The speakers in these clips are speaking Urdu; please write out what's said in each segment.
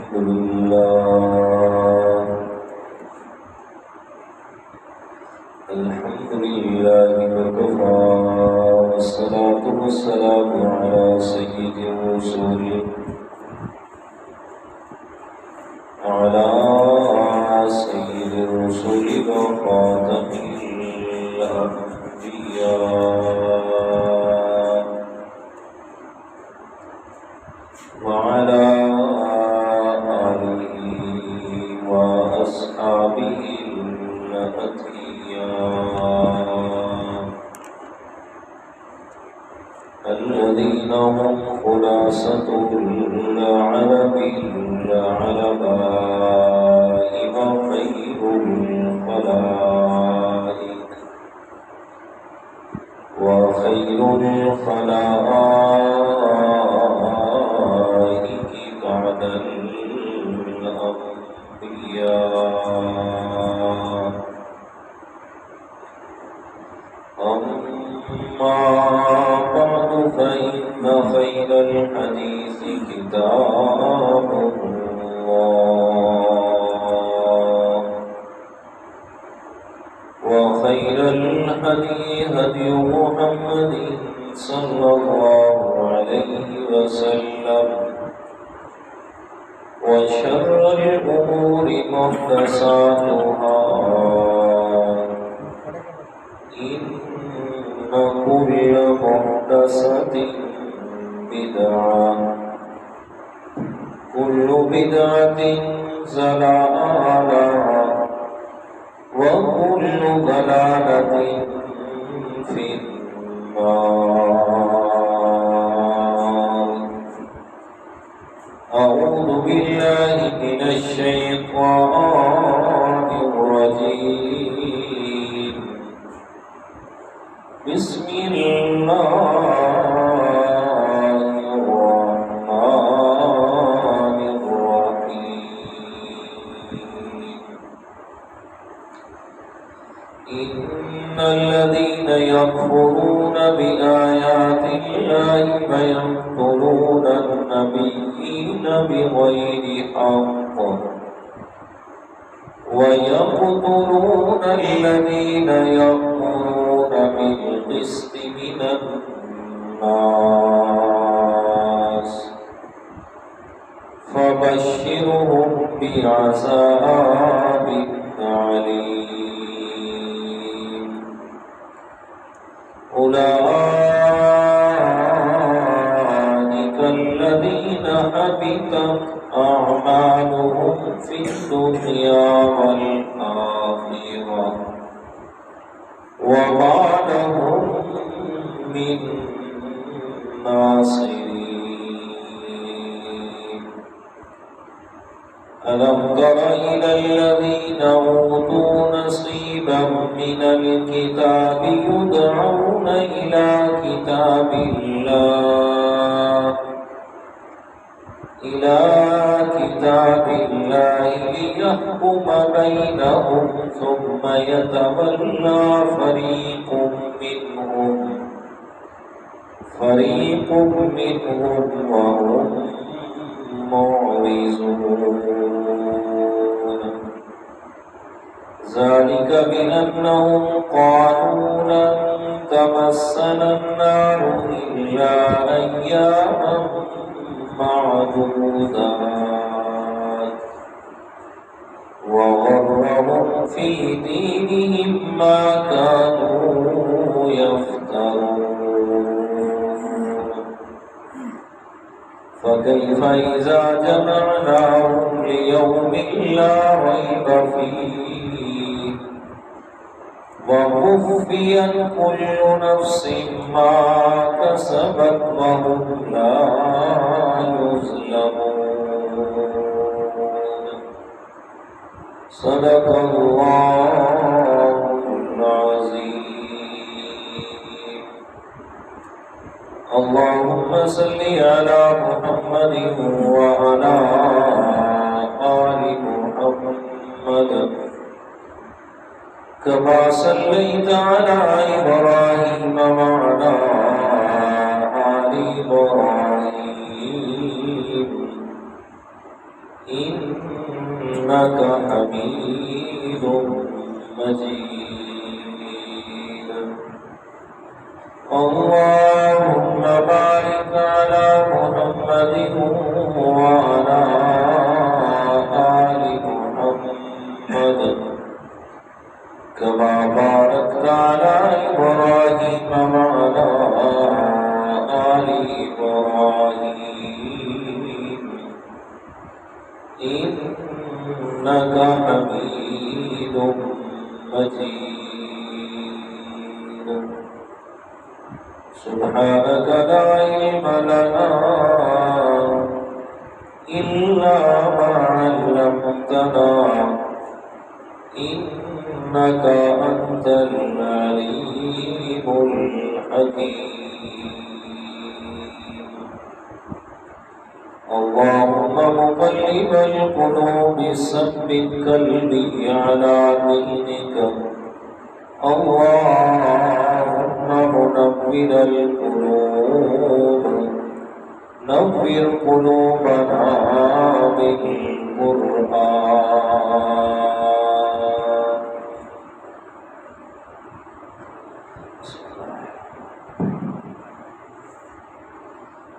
الحمد لله وكفى والصلاة والسلام على سيد الرسل وخاتم الأنبياء وعلى آله وأصحابه الأتقياء الذين هم خلاصة العلم العلماء وخير الخلائق بعد الأنبياء. أما بعد فإن خير الحديث كتاب الله وخير الهدي هدي محمد صلى الله عليه وسلم وشر الأمور محدثاتها إن كل محدثة بدعة كل بدعة ضلالة وكل ضلالة في النار. أعوذ بالله من الشيطان الرجيم. بسم الله الرحمن الرحيم. إن الذين يكفرون بآيات الله ويقتلون النبيين بغير حق ويقتلون الذين يأمرون بالقسط من الناس فبشرهم بعذاب أليم. أولئك الذين حبطت أعمالهم في الدنيا والآخرة وما لهم من ناصرين. ألم تر إلى الذين أوتوا نصيبا من الكتاب يدعون إلى كتاب الله ليحكم بينهم ثم يتولى فريق منهم وهم معرضون. ذلك بأنهم قالوا لن تمسنا النار إلا أياما معدودات وغرهم في دينهم ما كانوا يفترون. فكيف إذا جمعناهم ليوم لا ريب فيه ووفيت كل نفس ما كسبت وهم لا يظلمون. صدق الله العظيم. اللهم صل على محمد وعلى آل محمد كما صليت على إبراهيم وعلى آل إبراهيم إنك حميد مجيد اللهم بارك على محمد وعلى آل محمد كما باركت على إبراهيم وعلى آل إبراهيم إنك حميد مجيد سبحانك لا علم لنا إلا ما علمتنا إنك أنت العليم الحكيم اللهم مقلب القلوب ثبت قلبي على دينك اللهم منور القلوب نور قلوبنا بالقرآن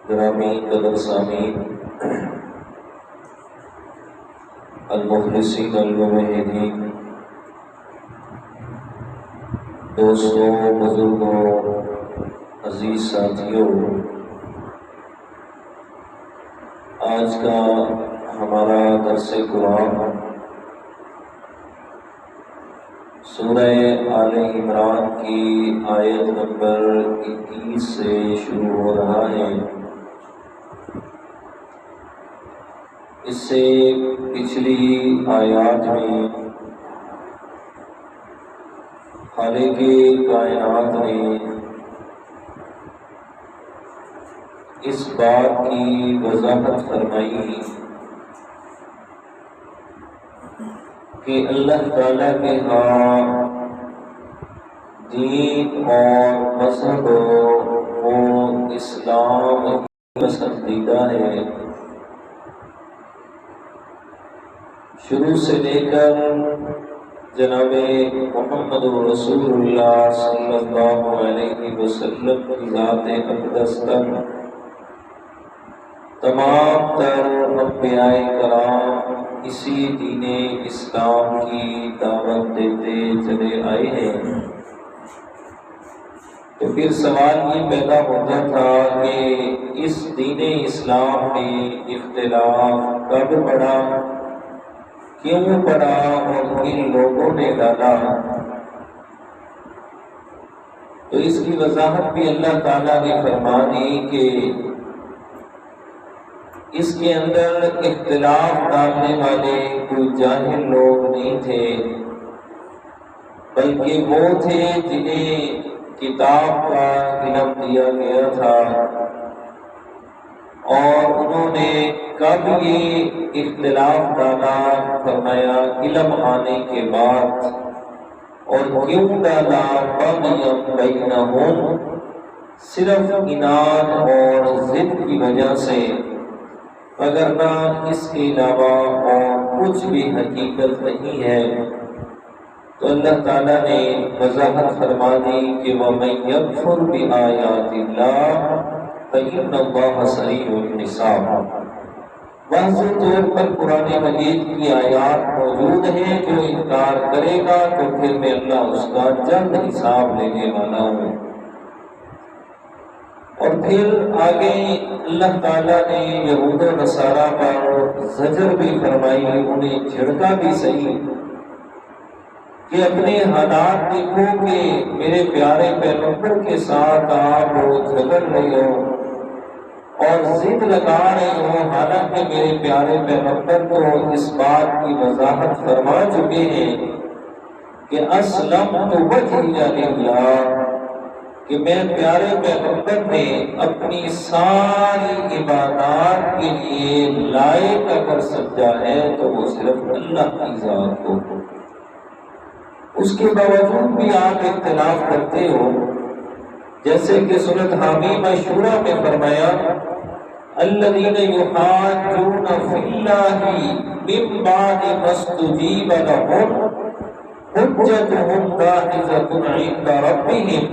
گرامی قدر سامعین المخلصین الموحدین دوستوں بزرگوں عزیز ساتھیوں آج کا ہمارا درس قرآن سورہ آل عمران کی آیت نمبر 21 سے شروع ہو رہا ہے۔ اس سے پچھلی آیات میں خالق کائنات نے اس بات کی وضاحت فرمائی کہ اللہ تعالیٰ کے ہاں دین اور مذہب وہ اسلام پسندیدہ ہے۔ شروع سے لے کر جناب محمد رسول اللہ صلی اللہ علیہ وسلم کی ذات اقدس تک تمام تر انبیاء کرام اسی دین اسلام کی دعوت دیتے چلے آئے ہیں۔ تو پھر سوال یہ پیدا ہوتا تھا کہ اس دین اسلام میں اختلاف کب پڑا، کیوں پڑا اور کن لوگوں نے ڈالا؟ تو اس کی وضاحت بھی اللہ تعالیٰ نے فرما دی کہ اس کے اندر اختلاف ڈالنے والے کوئی جاہل لوگ نہیں تھے، بلکہ وہ تھے جنہیں کتاب کا علم دیا گیا تھا، اور انہوں نے کب یہ اختلاف ڈالا؟ فرمایا علم آنے کے بعد۔ اور کیوں ڈالا؟ بغیم بینہم، صرف اناد اور ضد کی وجہ سے، وگرنہ اس کے علاوہ اور کچھ بھی حقیقت نہیں ہے۔ تو اللہ تعالیٰ نے وضاحت فرما دی کہ وَمَن يَكْفُرْ بِآيَاتِ اللَّهِ فَإِنَّ اللَّهَ سَرِيعُ الْحِسَابِ۔ واضح طور پر قرآن مجید کی آیات موجود ہیں، جو انکار کرے گا تو پھر میں اللہ اس کا جلد حساب لینے والا ہوں۔ اور پھر آگے اللہ تعالیٰ نے یہود و نصارہ پر زجر بھی فرمائی، انہیں جھڑکا بھی صحیح کہ اپنے حالات دیکھو کہ میرے پیارے پیغمبر کے ساتھ آپ جھگڑ رہے ہو اور ضد لگا رہے ہو، حالانکہ میرے پیارے پیغمبر تو اس بات کی وضاحت فرما چکے ہیں کہ اسلمت وجہی للہ، کہ میں پیارے پیغمبر نے اپنی ساری عبادات کے لیے لائق اگر سمجھا ہے تو وہ صرف اللہ کی ذات کو۔ اس کے باوجود بھی آپ اختلاف کرتے ہو، جیسے کہ سورۃ حمیم شورى میں فرمایا الذين يحاجون في الله من بعد ما استجيب لهم حجتهم داحضة عند ربهم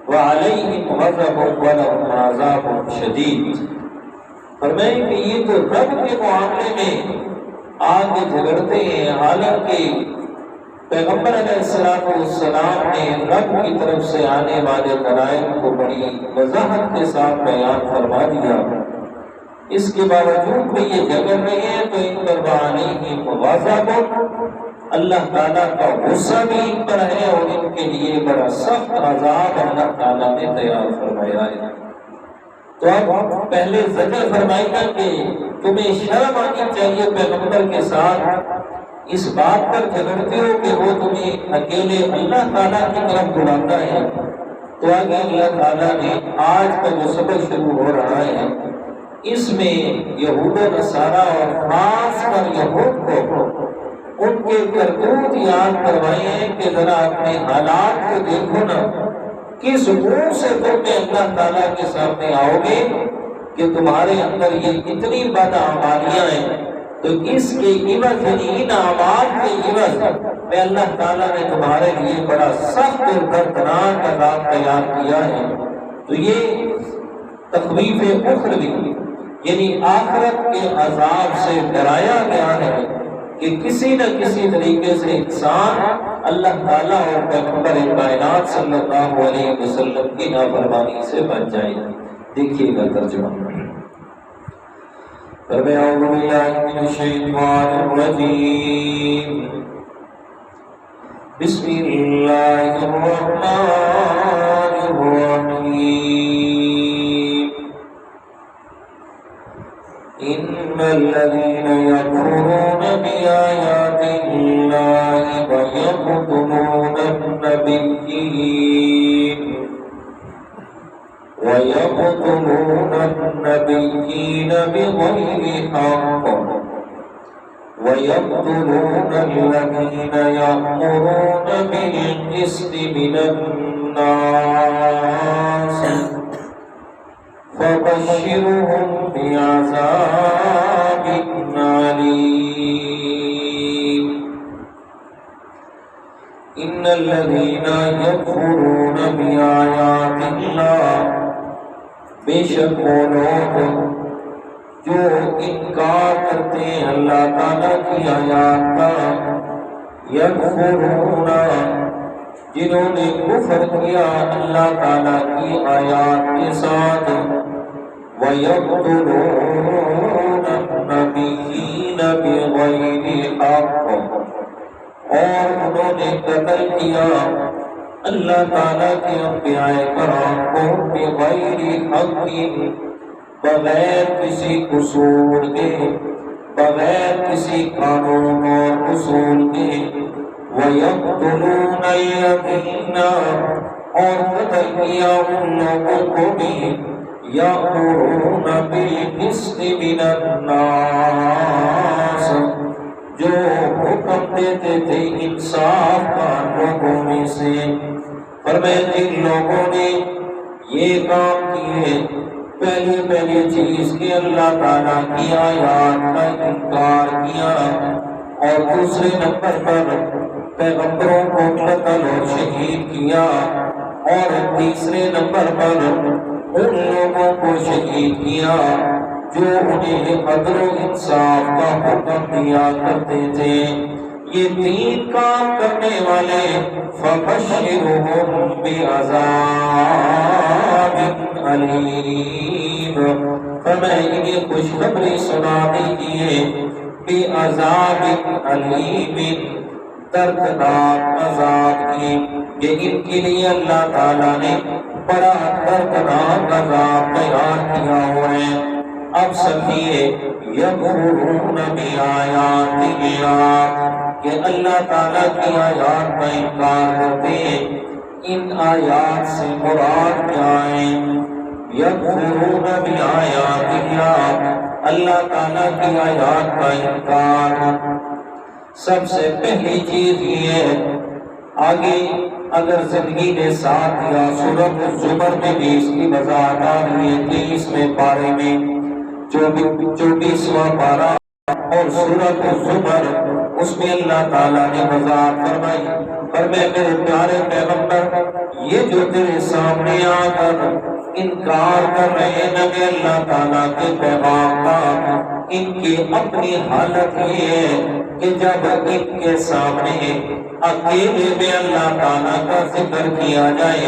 وعليهم غضب ولهم عذاب شديد. فرمائے کہ یہ تو رب کے معاملے میں آگے جھگڑتے ہیں، حالانکہ پیغمبر علیہ السلام نے رب کی طرف سے آنے والے دلائل کو بڑی وضاحت کے ساتھ بیان فرما دیا، اس کے باوجود بھی یہ جھگڑ رہے ہیں تو ان پر وعلیہم غضب، اللہ تعالیٰ کا غصہ بھی ان پر ہے اور ان کے لیے بڑا سخت عذاب اللہ تعالیٰ نے تیار فرمایا ہے. تو اب پہلے زجر فرمائی گا کہ تمہیں شرم آنی چاہیے پیغمبر کے ساتھ اس بات پر جھگڑتے ہو کہ وہ تمہیں اکیلے اللہ تعالیٰ کی طرف بلاتا ہے. تو آگے اللہ تعالیٰ نے آج کا جو سبق شروع ہو رہا ہے اس میں یہود و نصارہ اور خاص پر یہود کو ان کے کرتوت یاد کروائے ہیں کہ ذرا اپنے حالات کو دیکھو نا، کس منہ سے تم اللہ تعالیٰ کے سامنے آؤ گے کہ تمہارے اندر یہ اتنی بدعمالیاں ہیں. تو اس کے عوض ان اعمال کے عوض میں اللہ تعالیٰ نے تمہارے لیے بڑا سخت اور دردناک عذاب تیار کیا ہے. تو یہ تخویف اخروی یعنی آخرت کے عذاب سے ڈرایا گیا ہے کہ کسی نہ کسی طریقے سے انسان اللہ تعالیٰ اور پیغمبر کائنات صلی اللہ علیہ وسلم کی نافرمانی سے بچ جائے. دیکھیے گا ترجمہ. اعوذ باللہ من الشیطان الرجیم بسم اللہ الرحمن الرحیم ان الذین یکفرون بآیات اللہ ویقتلون النبیین بغیر حق ويقتلون الذين يأمرون بالقسط من الناس فبشرهم بعذاب أليم. إن الذين يكفرون بآيات الله بے شک وہ لوگ جو انکار کرتے ہیں اللہ تعالیٰ کی آیات کا، یکفرون جنہوں نے کفر کیا اللہ تعالیٰ کی آیات کے ساتھ، وَيَقْتُلُونَ النَّبِيِّينَ بِغَيْرِ حَقٍّ اور انہوں نے قتل کیا اللہ تعالیٰ کے انبیاء کرام کو بغیر حق بغیر کسی قصور کے، بغیر کسی قانون اور اصول کے، وَيَقْتُلُونَ الَّذِينَ اور قتل کیا ان لوگوں کو بھی يَأْمُرُونَ بِالْقِسْطِ مِنَ النَّاسِ جو حکم دیتے تھے انصاف کا لوگوں میں سے. فرمایا جن لوگوں نے یہ کام کیے، پہلی چیز کہ اللہ تعالیٰ کی آیات کا انکار کیا اور دوسرے نمبر پر پیغمبروں کو قتل اور شہید کیا اور تیسرے نمبر پر ان لوگوں کو شہید کیا جو انہیں عدل و انصاف کا حکم دیا کرتے تھے. یہ تین کام کرنے والے فبشرهم بعذاب علیم فرمائے انہیں خوشخبری سنا دیجیے بعذاب علیم دردناک عذاب کی، کہ ان کے لیے اللہ تعالیٰ نے بڑا دردناک عذاب تیار کیا ہوا ہے. اب سمجھیے یکفرون بآیات اللہ کہ اللہ تعالیٰ کی آیات کا انکار کرتے ہیں. ان آیات سے مراد کیا ہے؟ یکفرون بآیات اللہ اللہ تعالیٰ کی آیات کا انکار. سب سے پہلی چیز یہ ہے، آگے اگر زندگی نے ساتھ دیا سورۃ الزمر میں بھی اس کی وضاحت آ رہی ہے 23ویں پارے میں 24واں پارہ اور سورۃ الزمر، اس میں اللہ تعالیٰ نے وضاحت فرمائی، فرمایا میرے پیارے پیغمبر یہ جو تیرے سامنے آ کر انکار کر رہے ہیں نبی اللہ تعالیٰ کے پیغام کا، ان کی اپنی حالت یہ ہے کہ جب ان کے سامنے اکیلے میں اللہ تعالیٰ کا ذکر کیا جائے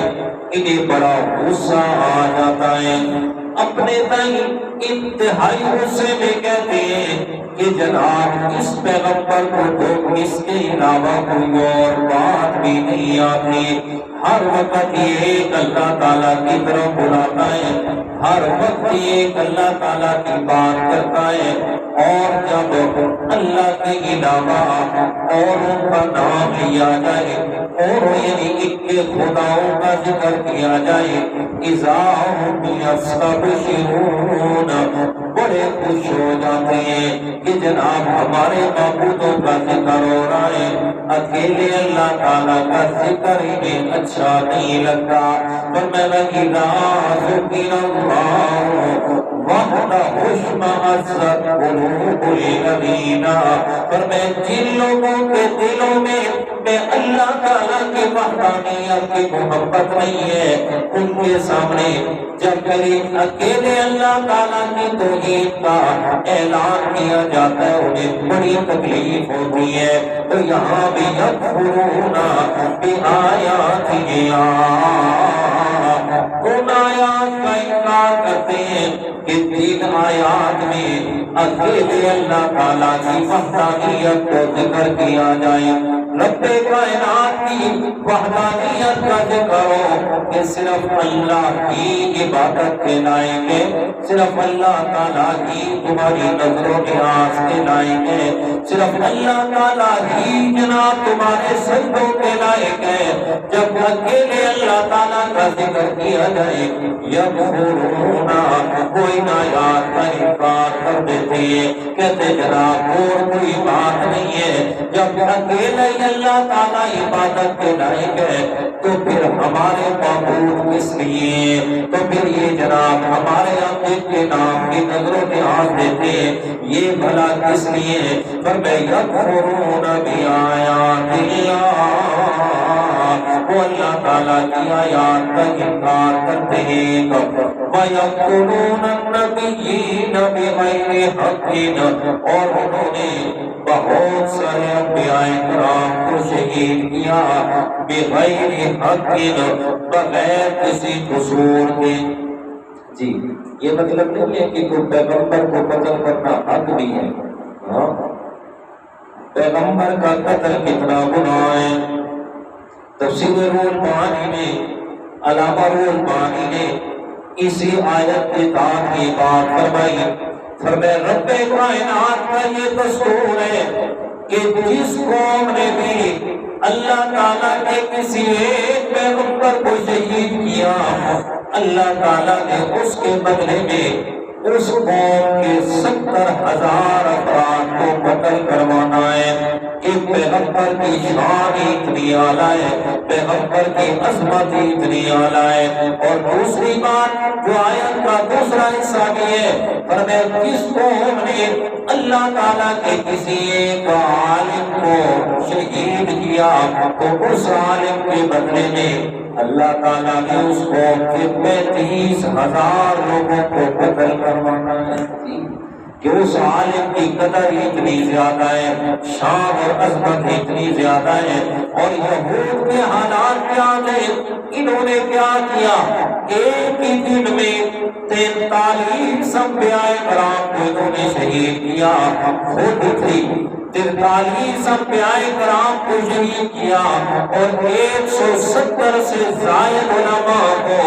انہیں بڑا غصہ آ جاتا ہے، اپنے تئیں انتہائی غصے میں کہتے ہیں کہ جناب اس پیغمبر کو تو اس کے علاوہ کوئی اور بات بھی نہیں آتی، ہر وقت یہ ایک اللہ تعالیٰ کی طرف بلاتا ہے، ہر وقت یہ ایک اللہ تعالیٰ کی بات کرتا ہے، اور جب اللہ کے علاوہ اوروں کا نام لیا جائے اور یعنی ان کے خداؤں کا ذکر کیا جائے اذا هم یستبشرون، بڑے خوش ہو جاتے ہیں کہ جناب ہمارے معبودوں کا ذکر ہو رہا ہے، اکیلے اللہ تعالیٰ کا ذکر انہیں اچھا نہیں لگتا۔ فرمایا اذا ذکر اللہ وحدہ اشمئزت قلوب الذین، فرمایا جن لوگوں کے دلوں میں اللہ تعالیٰ کی وحدانیت کی محبت نہیں ہے، ان کے سامنے جب کبھی اکیلے اللہ تعالیٰ کی توحید کا اعلان کیا جاتا ہے انہیں بڑی تکلیف ہوتی ہے۔ تو یہاں بھی یکفرون بآیات اللہ، ان آیات کا انکار کرتے ہیں کہ تین آیات میں اکیلے اللہ تعالیٰ کی وحدانیت کو ذکر کیا جائے، رب کائنات کی وحدانیت کا ذکر ہو کہ صرف اللہ کی عبادت کے لائق ہے، صرف اللہ تعالیٰ کی تمہاری نظر و نیاز کے لائق ہے، صرف اللہ تعالیٰ ہی جناب تمہارے سجدوں کے لائق ہے۔ جب اکیلے اللہ تعالیٰ کا ذکر کیا جائے یکفرون، کوئی آیات کا انکار کر دیتے ہیں، کہتے جناب اور کوئی بات نہیں ہے، جب اکیلے اللہ تعالیٰ عبادت کے لائق ہے تو پھر ہمارے معبود کس لیے، تو پھر یہ جناب ہمارے عقیدت کے نام کی نظر و نیاز دیتے ہیں، یہ بھلا کس لیے؟ فرمایا یکفرون بآیات اللہ، وہ اللہ تعالیٰ کی آیات کا انکار کرتے ہیں، وَيَقْتُلُونَ النَّبِيِّينَ بِغَيْرِ حَقٍّ، اور انہوں نے بہت سارے انبیاء کرام کو شہید کیا بغیر حق، بغیر کسی قصور کے۔ جی یہ مطلب نہیں ہے کہ کوئی پیغمبر کو قتل کرنا حق بھی ہے، پیغمبر کا قتل کتنا گناہ ہے۔ تفسیر روح المعانی میں علامہ روح المعانی نے اسی آیت کے بعد یہ بات فرمائی، فرمایا رب کائنات کا یہ دستور ہے کہ جس قوم نے بھی اللہ تعالیٰ کے کسی ایک پیغمبر کو شہید کیا، اللہ تعالیٰ نے اس کے بدلے میں اس قوم کے 70,000 افراد کو قتل کروانا ہے۔ کہ پیغمبر کی شان اتنی اعلیٰ ہے، پیغمبر کی عظمت اتنی اعلیٰ ہے۔ اور دوسری بات جو آیت کا دوسرا حصہ بھی ہے، فرمایا جس قوم نے اللہ تعالیٰ کے کسی ایک عالم کو شہید کیا تو اس عالم کے بدلے میں اللہ تعالیٰ نے اس قوم کے 35,000 لوگوں کو قتل کروانا ہے، کہ اس عالم کی قدر اتنی زیادہ ہے، شان اور عظمت اتنی زیادہ ہے۔ اور یہود کے حالات کیا تھے، انہوں نے کیا کیا، ایک ہی دن میں 43 انبیاء کرام کو انہوں نے شہید کیا، خود تھی 43 انبیاء کرام کو شہید کیا، اور 170 سے زائد علماء کو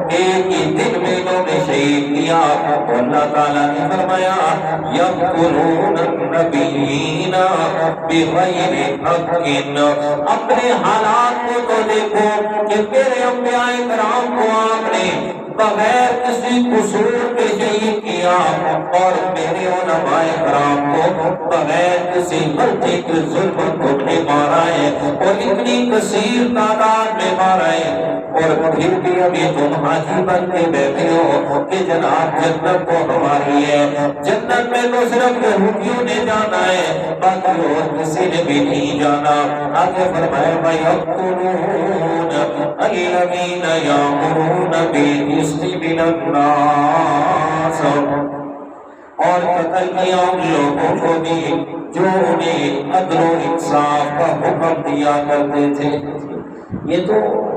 ایک ہی دن میں انہوں نے شہید کیا۔ اور اللہ تعالیٰ نے فرمایا یقتلون النبیین بغیر حق، اپنے حالات کو تو دیکھو کہ میرے انبیاء کرام کو آپ نے بغیر کسی قصور کے شہید کیا، اولیاء اور میرے علماء کرام کو بغیر کسی غلطی کے ظلم تم نے مارا ہے اور اتنی کثیر تعداد میں مارا ہے، اور پھر بھی ابھی تم حاجی بن کے بیٹھے ہو کہ جناب جنت تو ہماری ہے، جنت میں تو صرف یہودیوں نے جانا ہے، باقی اور کسی نے بھی نہیں جانا۔ آگے فرمایا وَيَقْتُلُونَ الَّذِينَ يَأْمُرُونَ بِالْقِسْطِ مِنَ النَّاسِ، اور قتل کیا ان لوگوں کو بھی جو انہیں عدل و انصاف کا حکم دیا کرتے تھے۔ یہ تو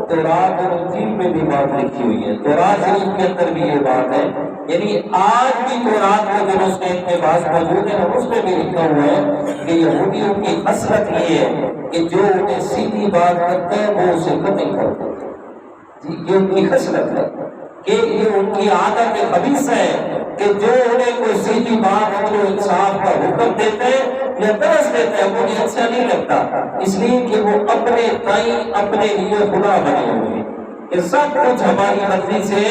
تورات اور انجیل میں بھی بات لکھی ہوئی ہے، تورات شریف کے اندر بھی یہ بات ہے، یعنی آج بھی تورات کا جو اس کے اقتباس موجود ہے اس میں بھی لکھا ہوا ہے کہ یہودیوں کی خصلت یہ ہے کہ جو انہیں سیدھی بات کرتے ہیں وہ اسے قتل کرتے ہیں۔ جی یہ ان کی خصلت ہے کہ یہ ان کی عادت خبیث ہے کہ جو انہیں کوئی سیدھی بات عدل و انصاف کا حکم دیتے ہیں یا درس دیتے ہیں وہ انہیں اچھا نہیں لگتا، اس لیے کہ وہ اپنے تئیں اپنے لیے خدا بنے ہوئے کہ سب کچھ ہماری مرضی سے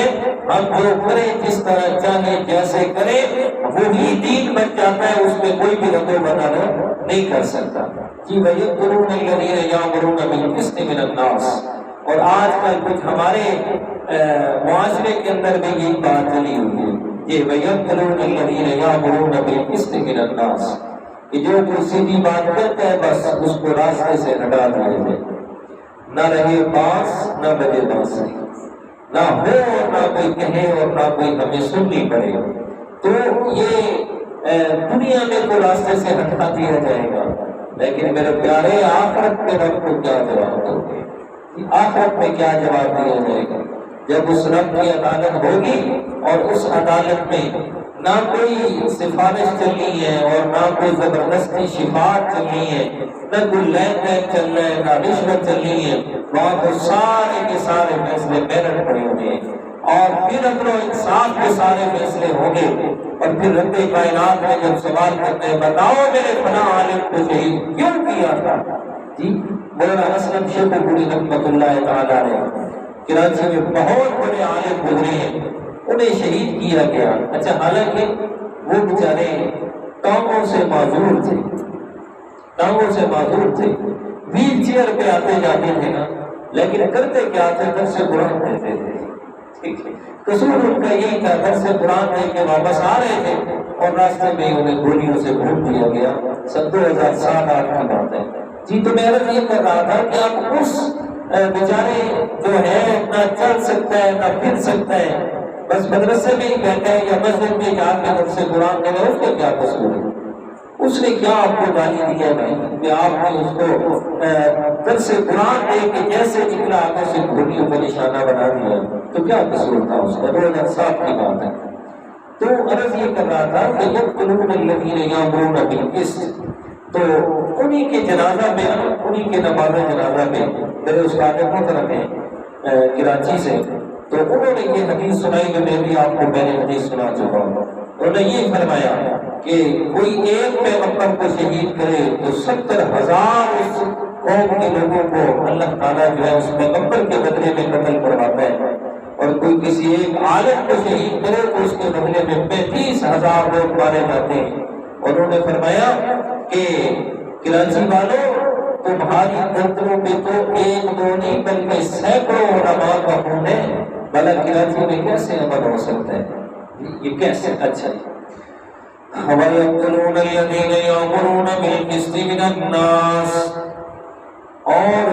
ہم جو کریں جس طرح چاہیں جیسے کریں وہی دین بن جاتا ہے، اس میں کوئی بھی رد و بدل نہیں کر سکتا۔ جی وَيَقْتُلُونَ الَّذِينَ يَأْمُرُونَ بِالْقِسْطِ مِنَ النَّاسِ، اور آج کل کچھ ہمارے معاشرے کے اندر بھی یہی بات چلی ہوئی ہے کہ وَيَقْتُلُونَ الَّذِينَ يَأْمُرُونَ بِالْقِسْطِ مِنَ النَّاسِ، کہ جو کوئی سیدھی بات کرتا ہے بس اس کو راستے سے ہٹا دیا جائے، نہ رہے باس نہ بجے بانسری، نہ ہو اور نہ کوئی کہے اور نہ کوئی ہمیں سننی پڑے، تو یہ دنیا میں تو راستے سے ہٹا دیا جائے گا، لیکن میرے پیارے آخرت میں رب کو کیا جواب دو گے؟ آخرت میں کیا جواب دیا جائے گا جب اس رب کی عدالت ہوگی اور اس عدالت میں نہ کوئی سفارش چلنی ہے اور نہ کوئی زبردستی شفاعت چلنی ہے، نہ کوئی لین دین چل رہا ہے، نہ رشوت چلنی ہے، وہاں تو سارے کے سارے فیصلے میرٹ پڑے ہوں گے اور پھر عدل و انصاف کے سارے فیصلے ہوں گے، اور پھر رب کائنات میں جب سوال کرتے ہیں بتاؤ میرے فلاں عالم کو شہید کیوں کیا تھا؟ جی مولانا اسلم شیخ پوری رحمۃ اللہ تعالیٰ نے کراچی میں بہت بڑے عالم گزرے ہیں، انہیں شہید کیا گیا۔ اچھا حالانکہ وہ بیچارے ٹانگوں سے معذور تھے، ٹانگوں سے معذور تھے، ویل چیئر پہ آتے جاتے تھے نا، لیکن کرتے کیا تھے؟ درس قرآن دیتے تھے، ٹھیک ہے، قصور ان کا یہی تھا، درس قرآن دے کے واپس آ رہے تھے اور راستے میں انہیں گولیوں سے بھون دیا گیا۔ 2007-8 کی بات ہے۔ جی تو میں عرض یہ کر رہا تھا کہ آپ اس بیچارے جو ہے نہ چل سکتا ہے نہ پھر سکتا ہے، بس مدرسے میں ہی بیٹھا ہے یا مسجد میں جا کے درس قرآن دے رہا ہے، اس کا کیا قصور ہے؟ اس نے کیا آپ کو گالی دیا بھائی کہ آپ نے اس کو درس قرآن دے کے جیسے نکلا آگے سے گھوڑیوں کو نشانہ بنا دیا، تو کیا قصور تھا اس کا؟ 2007 کی بات ہے۔ تو عرض یہ کر رہا تھا کہ یقتلون الذین یأمرون بالقسط، تو انہی کے جنازہ میں، انہی کے نماز جنازہ میں میرے استاد محترم ہیں کراچی سے، تو انہوں نے یہ حدیث سنائی جو میں بھی آپ کو میں نے حدیث سنا چکا ہوں۔ انہوں نے یہ فرمایا کہ کوئی ایک پیغمبر کو شہید کرے تو 70,000 اس قوم کے لوگوں کو اللہ تعالیٰ جو ہے اس پیغمبر کے بدلے میں قتل کرواتا ہے، اور کوئی کسی ایک عالم کو شہید کرے تو اس کے بدلے میں 35,000 لوگ مارے جاتے ہیں۔ انہوں نے فرمایا کہ کراچی والوں تمہاری گردنوں پہ تو ایک دو نہیں بلکہ سینکڑوں علماء کا خون ہے، بھلا کراچی میں کیسے عمل ہو سکتا ہے؟ یہ کیسے؟ اچھا وَيَقْتُلُونَ الَّذِينَ يَأْمُرُونَ بِالْقِسْطِ مِنَ النَّاسِ، اور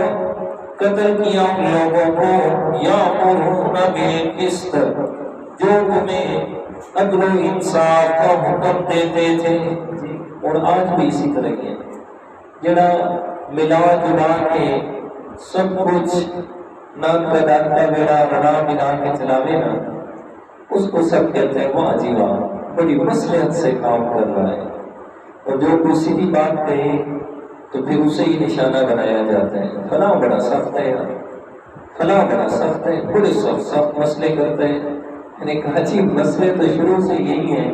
قتل کیا ان لوگوں کو یأمرون بالقسط جو تمہیں عدل و انصاف کا حکم دیتے تھے۔ اور آج بھی اسی طرح ہے، جڑا ملا جلا کے سب کچھ ناک لگا کا بیڑا بنا ملا کے چلاوے نا، اس کو سب کہتے ہیں واہ جی واہ، بڑی مصلحت سے کام کر رہا ہے، اور جو کوئی سیدھی بات کہے تو پھر اسے ہی نشانہ بنایا جاتا ہے، فلاں بڑا سخت ہے، فلاں بڑا سخت ہے، بڑے سخت مسئلے کرتے ہیں۔ میں نے کہا جی مسئلے تو شروع سے یہی ہیں،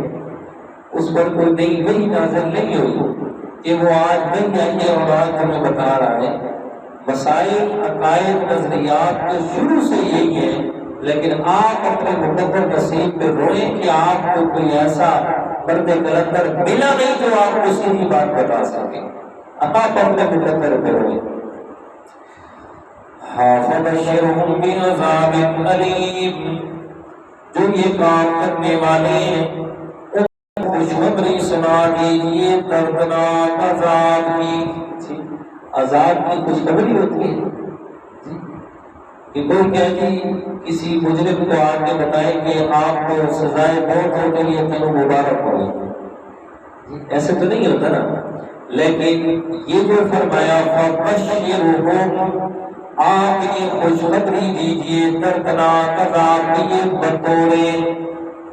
اس پر کوئی نئی وحی نازل نہیں ہوئی کہ وہ آج نہیں آئی ہے اور آج ہمیں بتا رہا ہے۔ مسائل، عقائد، نظریات تو شروع سے یہی ہیں لیکن آپ اپنے مقدر نصیب پہ روئیں کہ آپ کو کوئی ایسا مرد کلندر ملا نہیں جو آپ کو سیدھی بات بتا سکے. آپ اپنے مقدر پہ روئیں. فَبَشِّرْهُم بِعَذَابٍ أَلِيمٍ. جو یہ کام کرنے والے ہیں خوشخبری سنا دیجیے دردناک عذاب کی. عذاب کی خوشخبری ہوتی ہے کہ کوئی کہتی کسی مجرم کو آ کے بتائے کہ آپ کو سزائے موت ہو گئی ہے تمہیں مبارک ہو. ایسے تو نہیں ہوتا نا. لیکن یہ جو فرمایا فَبَشِّرْهُم، آپ یہ خوشخبری دیجیے دردناک عذاب کی. یہ بطور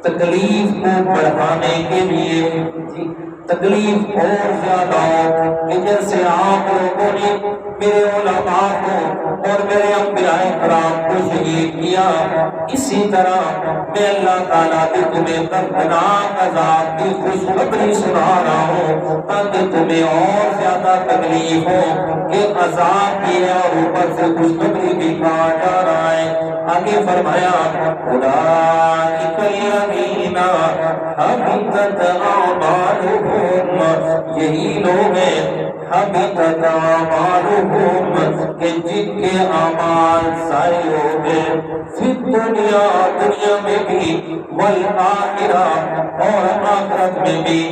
تکلیف کو بڑھانے کے لیے تکلیف اور زیادہ کہ جیسے آپ لوگوں نے میرے علماء کو اور میرے انبیاء کرام کو شہید کیا، اسی طرح میں اللہ تعالیٰ بھی تمہیں دردناک عذاب کی خوشخبری سنا رہا ہوں تاکہ تمہیں اور زیادہ تکلیف ہو کہ عذاب یہ اور اوپر سے خوشخبری بھی کہا جا رہا ہے. آگے فرمایا اولئک الذین حبطت اعمالہم، یہی لوگ ہیں حبطت اعمالہم کہ جن کے اعمال ضائع ہو گئے فی الدنیا، دنیا میں بھی، والآخرہ اور آخرت میں بھی.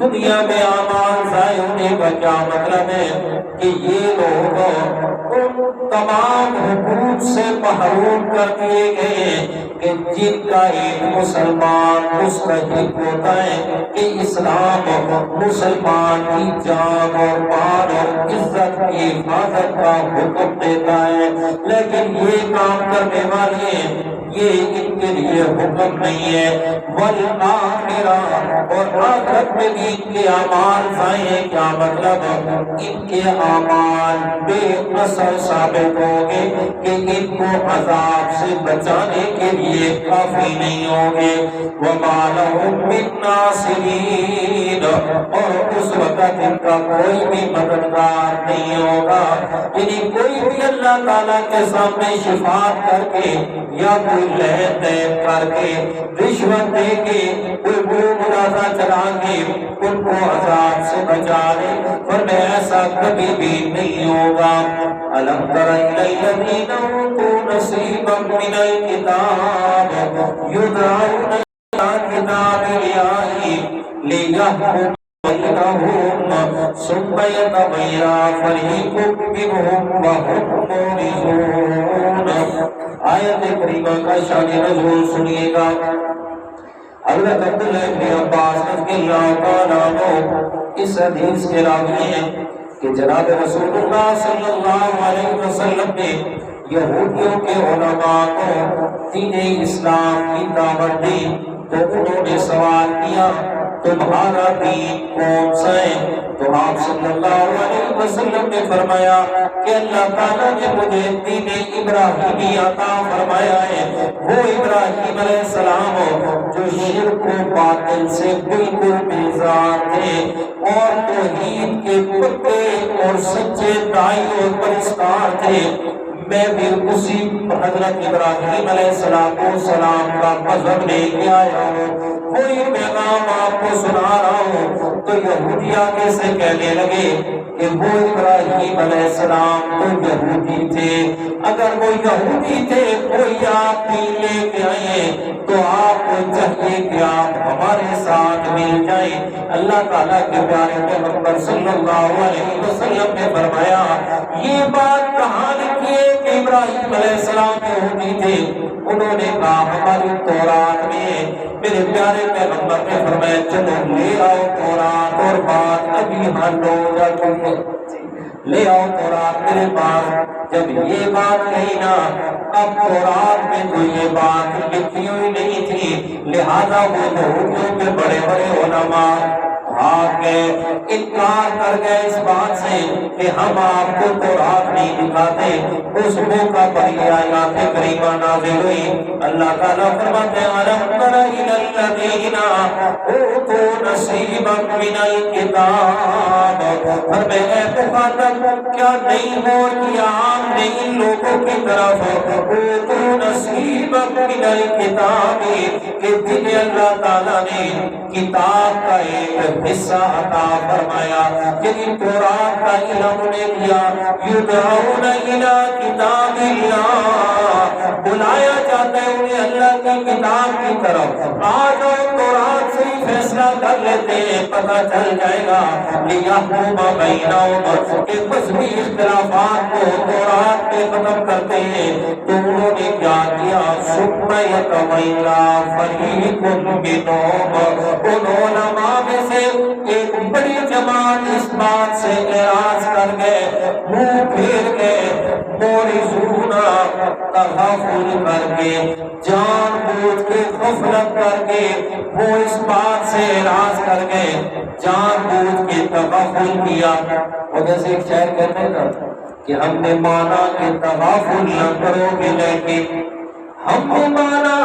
دنیا میں اعمال ضائع ہونے کا کیا مطلب ہے کہ یہ لوگ تمام حقوق سے محروم کر دیے گئے کہ جن کا ایک مسلمان مستحق ہوتا ہے کہ اسلام مسلمان کی جان اور مال اور عزت کی حفاظت کا حکم دیتا ہے. لیکن یہ کام کرنے والے یہ ان کے لیے حکم نہیں ہے. والآخرہ اور آخرت میں بھی ان کے اعمال ضائع. کیا مطلب؟ ان کے اعمال بے اثر ثابت ہوں گے کہ ان کو عذاب سے بچانے کے لیے کافی نہیں ہوں گے. وَمَا لَهُم مِّن نَاصِرِينَ، اور اس وقت ان کا کوئی بھی مددگار نہیں ہوگا. یعنی کوئی بھی اللہ تعالیٰ کے سامنے شفاعت کر کے یا کوئی لہر طے کر کے رشوت دے کے کوئی منازع چلا کے ان کو عذاب سے بچا لے، پر ایسا کبھی بھی نہیں ہوگا. أَلَمْ تَرَ إِلَى الَّذِينَ أُوتُوا نَصِيبًا مِّنَ الْكِتَابِ يُدْعَوْنَ إِلَىٰ كِتَابِ اللَّهِ لِيَحْكُمَ بَيْنَهُمْ ثُمَّ يَتَوَلَّىٰ فَرِيقٌ مِّنْهُمْ وَهُمْ مُعْرِضُونَ. آیت کریمہ کا شان نزول سنیے گا. حضرت عبداللہ ابن عباس رضی اللہ تعالیٰ عنہ اس حدیث کے راوی ہیں کہ جناب رسول اللہ صلی اللہ علیہ وسلم نے یہودیوں کے علماء کو دین اسلام کی دعوت دی تو انہوں نے سوال کیا تمہارا دین کون سا ہے؟ تو آپ صلی اللہ علیہ وسلم نے فرمایا کہ اللہ تعالیٰ نے مجھے دین ابراہیمی عطا فرمایا ہے. وہ ابراہیم علیہ السلام جو شرک و باطل سے بالکل بیزار تھے اور توحید کے پکے اور سچے داعی اور پرستار تھے. میں بھی اسی حضرت ابراہیم علیہ السلام کا مذہب لے کے آیا ہوں. کوئی پیغام آپ کو سنا رہا ہوں. تو یہودی آگے سے کہنے لگے کہ وہ ابراہیم علیہ السلام تو یہودی تھے. اگر وہ یہودی تھے کوئی آپ بھی لے کے آئے تو آپ کو چاہیے کہ آپ ہمارے ساتھ مل جائیں. اللہ تعالیٰ کے پیارے پیغمبر صلی اللہ علیہ وسلم نے فرمایا یہ بات کہاں لکھی ہے کہ ابراہیم علیہ السلام یہودی تھے؟ انہوں نے کہا ہماری تورات میں. میرے پیارے پیغمبر نے فرمایا چلو لے آؤ تورات اور بات ابھی حل ہو جاتی ہے. لے آؤ تورات میرے پاس. جب یہ بات کہی نا اب تورات میں تو یہ بات لکھی ہوئی نہیں تھی لہذا وہ یہودیوں کے بڑے بڑے علماء بھاگ گئے، انکار کر گئے اس بات سے کہ ہم آپ کو تورات نہیں دکھاتے۔ اس موقع پر یہ آیات کریمہ نازل ہوئی۔ اللہ تعالیٰ فرماتے ہیں أَلَمْ تَرَ إِلَى الَّذِينَ أُوتُوا نَصِيبًا مِنَ الْكِتَابِ، فرمایا اے مخاطب کیا نہیں غور کیا آپ نے ان لوگوں کی طرف أُوتُوا نَصِيبًا مِنَ الْكِتَابِ کہ جنہیں اللہ تعالیٰ نے کتاب کا ایک حصہ عطا فرمایا، جنہیں تورات کا علم انہیں دیا، یدعون الی کتاب اللہ، بلایا جاتا ہے انہیں اللہ کی کتاب کی طرف، آج اور تورات سے ہی فیصلہ کر لیتے ہیں، پتہ چل جائے گا لیحکم بینہم کہ مذہبی اختلافات کو تورات پہ ختم کرتے ہیں۔ تو انہوں نے کیا کیا؟ ثم یتولی فریق منہم، ان علماء میں سے ایک بڑی جماعت اس بات سے اعراض کر گئے، منہ پھیر گئے، مورثون تغافل کر کے، جان بوجھ کے غفلت کر کے وہ اس بات سے اعراض کر گئے، جان بوجھ کے تغافل کیا۔ اور جیسے ایک شاعر کہتے ہیں نا کہ ہم نے مانا کہ تغافل نہ کرو گے، لیکن ہم نے مانا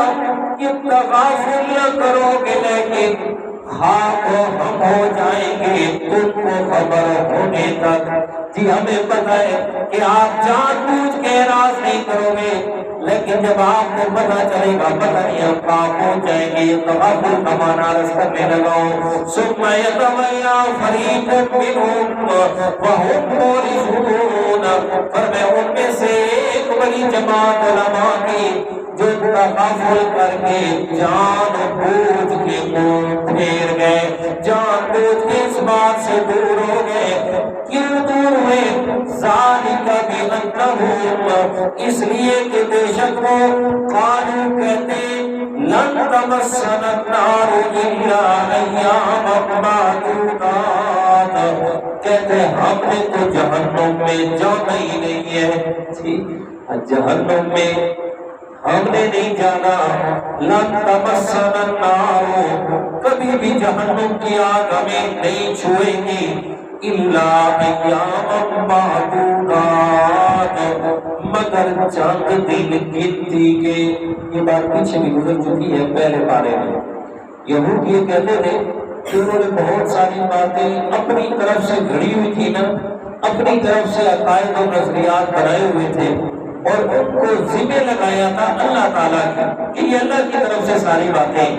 کہ تغافل نہ کرو گے، لیکن خاک ہم ہو جائیں گے تم کو خبر ہونے تک۔ جی ہمیں پتہ ہے کہ آپ جان بوجھ کے اعراض نہیں کرو گے، لیکن جب آپ کو پتہ چلے گا پتہ نہیں ہم کہاں پہنچ جائیں گے، تغافل کا معنی عرض کرنے لگا ہوں۔ ثم یتولی فریق منہم وہم مورثون، فرمایا ان میں سے ایک بڑی جماعت علماء کی جو تغافل کر کے جان بوجھ کے منہ پھیر گئے، جان بوجھ کے اس بات سے دور ہو گئے۔ کیوں دور ہوئے؟ ذالک بأنہم، اس لیے کہ بے شک وہ قالوا کہتے لن تمسنا النار الا ایاما معدودات، کہتے ہم نے تو جہنم میں جانا ہی نہیں ہے، جہنم میں ہم نے نہیں جانا، لن تمسنا النار، کبھی بھی جہنم کی آگ ہمیں نہیں چھوئے گی، الا ایاما معدودات، مگر چند دن گنتی کے۔ یہ بات پیچھے بھی گزر چکی ہے پہلے پارے میں۔ یہود یہ کہتے تھے کہ انہوں نے بہت ساری باتیں اپنی طرف سے گھڑی ہوئی تھی نا، اپنی طرف سے عقائد و نظریات بنائے ہوئے تھے، اور ان کو ذمہ لگایا تھا اللہ تعالیٰ کی کہ یہ اللہ کی طرف سے ساری باتیں۔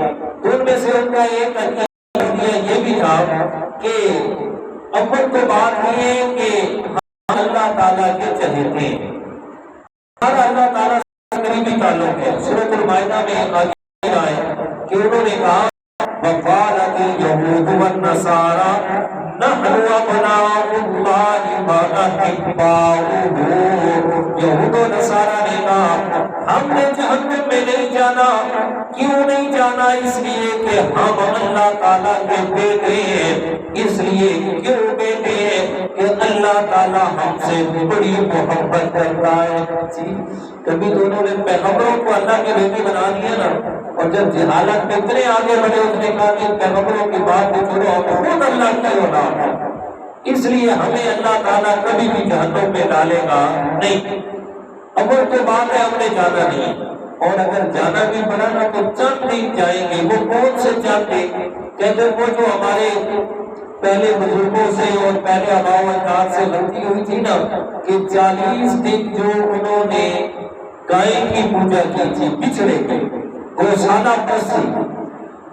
ان میں سے ان کا ایک نظریہ یہ بھی تھا کہ اول تو بات یہ ہے کہ ہم اللہ تعالیٰ کے چہیتے ہیں، ہمارا اللہ تعالیٰ سے قریبی تعلق ہے۔ سورۃ المائدہ میں آگے آئے کہ انہوں نے کہا وقالت اليہود والنصارى نحن ابناء اللہ واحباؤہ، یہود و نصارہ نے کہا ہم نے جہنم میں نہیں جانا۔ کیوں نہیں جانا؟ اس لیے کہ ہم اللہ تعالیٰ کے بیٹے ہیں، اس لیے کیوں بیٹے ہیں کہ اللہ تعالیٰ ہم سے بڑی محبت کرتا ہے۔ جی کبھی دونوں نے پیغمبروں کو اللہ کے بیٹے بنا دیا نا، اور جب جہالت میں اتنے آگے بڑھے اس نے کہا کہ پیغمبروں کی بات کو چھوڑو، ہم خود اللہ کی اولاد ہیں، اس لیے ہمیں اللہ تعالیٰ کبھی بھی جہنم میں ڈالے گا نہیں۔ اول تو بات ہے ہم نے جانا نہیں، اور اگر جانا بھی پڑا نا تو چند دن جائیں گے۔ وہ کون سے چند دن؟ کہتے وہ جو ہمارے پہلے بزرگوں سے اور پہلے آباء و اجداد سے غلطی ہوئی تھی نا کہ 40 دن جو انہوں نے گائے کی پوجا کی تھی، بچڑے کی، گوشالہ پرستی،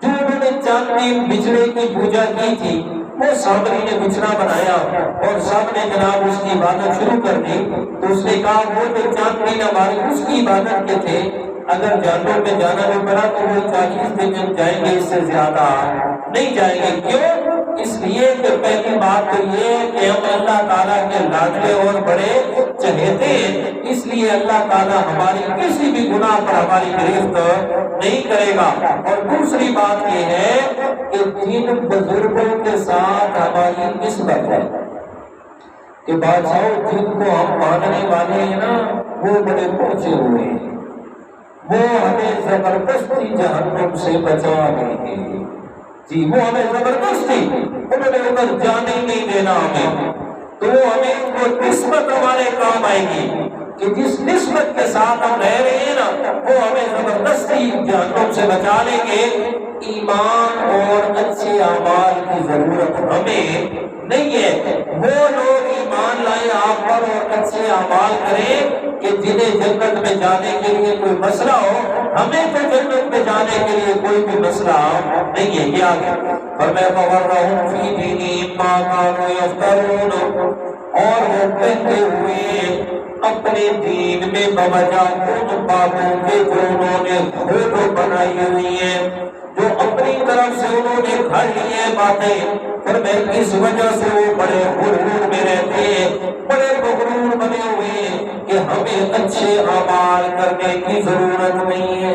جو انہوں نے چند دن بچڑے کی پوجا کی تھی، وہ سامری نے بچڑا بنایا اور سب نے جناب اس کی عبادت شروع کر دی۔ تو اس نے کہا وہ جو چند دن ہمارے اس کی عبادت کے تھے، اگر جانور میں جانا بھی پڑا تو وہ 40 دن جائیں گے، اس سے زیادہ نہیں جائیں گے۔ کیوں؟ اس لیے کہ پہلی بات تو یہ ہے کہ ہم اللہ تعالیٰ کے لاڈلے اور بڑے چہیتے ہیں، اس لیے اللہ تعالیٰ ہماری کسی بھی گناہ پر ہماری گرفت نہیں کرے گا۔ اور دوسری بات یہ ہے کہ جن بزرگوں کے ساتھ ہماری نسبت ہے کہ بادشاہوں جن کو ہم ماننے والے ہیں نا وہ بڑے پہنچے ہوئے ہیں، وہ ہمیں زبردستی جہنم سے بچا لیں گے۔ جی وہ ہمیں زبردستی انہوں نے ادھر جانے ہی نہیں دینا ہمیں، تو وہ ہمیں وہ نسبت ہمارے کام آئے گی کہ جس نسبت کے ساتھ ہم رہ رہے ہیں نا وہ ہمیں زبردستی جہنم سے بچا لیں گے۔ ایمان اور اچھے اعمال کی ضرورت ہمیں نہیں ہے، وہ لوگ ایمان لائیں آپ پر اور اچھے اعمال کریں کہ جنہیں جنت میں جانے کے لیے کوئی مسئلہ ہو، ہمیں تو جنت میں جانے کے لیے کوئی بھی مسئلہ نہیں ہے۔ یہ آگے فرمایا فَغَرَّهُمْ فِي دِينِهِمْ مَا كَانُوا يَفْتَرُونَ، اور وہ کہتے ہوئے اپنے دین میں بوجہ ان باتوں کے جو انہوں نے خود بنائی ہوئی ہیں، جو اپنی طرف سے انہوں نے گھڑ لی ہیں باتیں، پھر میں اس وجہ سے وہ بڑے غرور میں رہتے ہیں، بڑے مغرور بنے ہوئے ہیں کہ ہمیں اچھے اعمال کرنے کی ضرورت نہیں ہے۔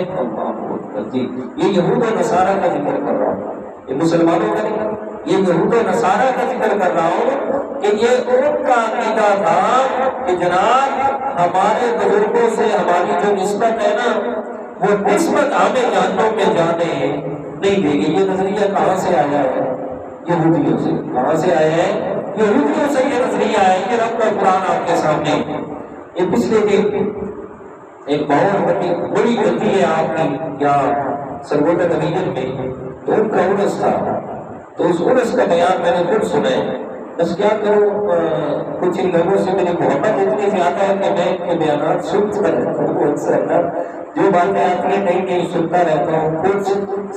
جی یہ یہود و نصارہ کا ذکر کر رہا ہوں، یہ مسلمانوں کا نہیں، یہ یہود و نصارہ کا ذکر کر رہا ہوں کہ یہ ان کا عقیدہ تھا کہ جناب ہمارے بزرگوں سے ہماری جو نسبت ہے نا وہ نسبت ہمیں جہنم میں جانے نہیں دے گی۔ یہ نظریہ کہاں سے آیا ہے؟ یہودیوں سے۔ کہاں سے آیا ہے؟ یہودیوں سے یہ نظریہ ہے۔ یہ رب کا قرآن آپ کے سامنے، یہ پچھلے دن ایک بہت بڑی غلطی ہے آپ کی یا سرگوٹا ڈویژن میں، تو ان کا عرس تھا، تو اس عرس کا بیان میں نے خود سنا ہے۔ بس کیا کروں، کچھ ان لوگوں سے میری محبت اتنی زیادہ ہے کہ میں ان کے بیانات سنتا رہتا ہوں، اکثر جو باتیں آتی ہیں نئی نئی سنتا رہتا ہوں، کچھ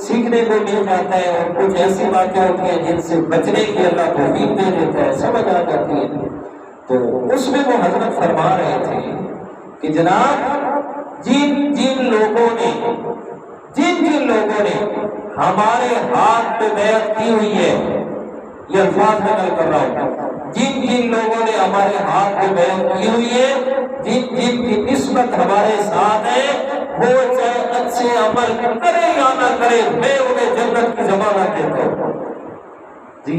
سیکھنے کو مل جاتا ہے اور کچھ ایسی باتیں ہوتی ہیں جن سے بچنے کی اللہ توفیق دے دیتا ہے، سمجھ آ جاتی ہے۔ تو اس میں وہ حضرت فرما رہے تھے کہ جناب جن لوگوں نے ہمارے ہاتھ پہ بیعت کی ہوئی ہے، یہ الفاظ میں نقل کر رہا ہوں، جن لوگوں نے ہمارے ہاتھ پہ بیعت کی ہوئی ہے، جن کی نسبت ہمارے ساتھ ہے، وہ چاہے اچھے عمل کرے یا نہ کرے، میں انہیں جنت کی ضمانت دیتا ہوں۔ جی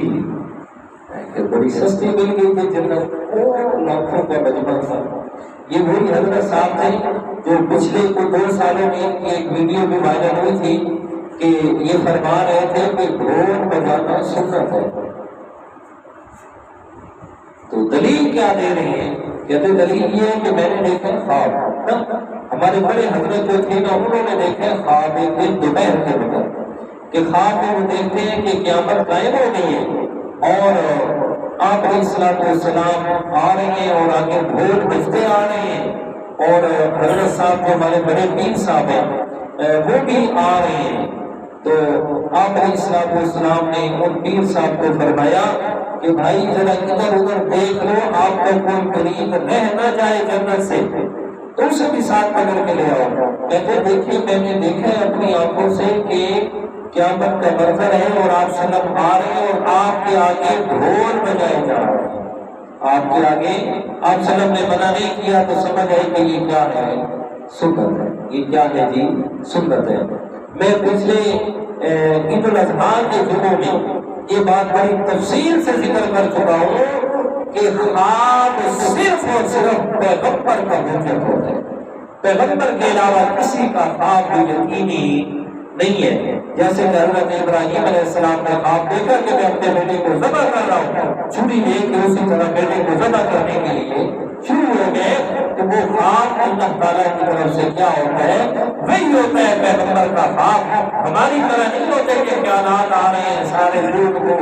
کہ بڑی سستی مل گئی تھی جنت، لاکھوں کا مجمع تھا۔ یہ وہی حضرت صاحب تھے جو پچھلے کچھ 2 سالوں میں ایک ویڈیو بھی وائرل ہوئی تھی کہ یہ فرما رہے تھے کہ ڈھول بجانا سنت ہے۔ تو دلیل کیا دے رہی ہے؟ کہتے دلیل یہ ہے کہ میں نے دیکھا خواب، ہمارے بڑے حضرت جو تھے نا انہوں نے دیکھا خواب ایک دن دوپہر کے وقت، کہ خواب میں وہ دیکھتے ہیں کہ قیامت قائم ہو گئی ہے اور آپ علیہ الصلوۃ والسلام آ رہے ہیں اور آگے ڈھول بجتے آ رہے ہیں، اور حضرت صاحب جو ہمارے بڑے پیر صاحب ہیں وہ بھی آ رہے ہیں۔ تو آپ علیہ الصلوۃ والسلام نے ان پیر صاحب کو فرمایا کہ بھائی ذرا ادھر ادھر دیکھ لو، آپ کا کوئی قریب رہ نہ جائے جنت سے، تو اسے بھی ساتھ پکڑ کے لے آؤ۔ کہتے دیکھیے میں نے دیکھا ہے اپنی آنکھوں سے کہ قیامت کا منظر ہے اور آپ سلم آ رہے ہیں اور آپ کے آگے ڈھول بجائے جا رہے ہیں، آپ کے آگے آپ سلم نے منع نہیں کیا تو سمجھ آئی کہ یہ کیا ہے؟ سنت ہے۔ یہ کیا ہے جی؟ سنت ہے۔ میں پچھلے عید الاضحیٰ کے جمعوں میں یہ بات بڑی تفصیل سے ذکر کر چکا ہوں کہ خواب صرف اور صرف پیغمبر کا حجت ہوتا ہے، پیغمبر کے علاوہ کسی کا خواب بھی یقینی نہیں ہے۔ جیسے کہ حضرت ابراہیم علیہ السلام نے خواب دیکھا کہ میں اپنے بیٹے کو ذبح کر رہا ہوں، چھری لے کے اسی طرح بیٹے کو ذبح کرنے کے لیے شروع ہو گئے، تو وہ خواب اللہ تعالیٰ کی طرف سے کیا ہوتا ہے؟ وہی ہوتا ہے پیغمبر کا خواب۔ ہماری طرح نہیں ہوتے کہ خیالات آ رہے ہیں سارے لوگ کو،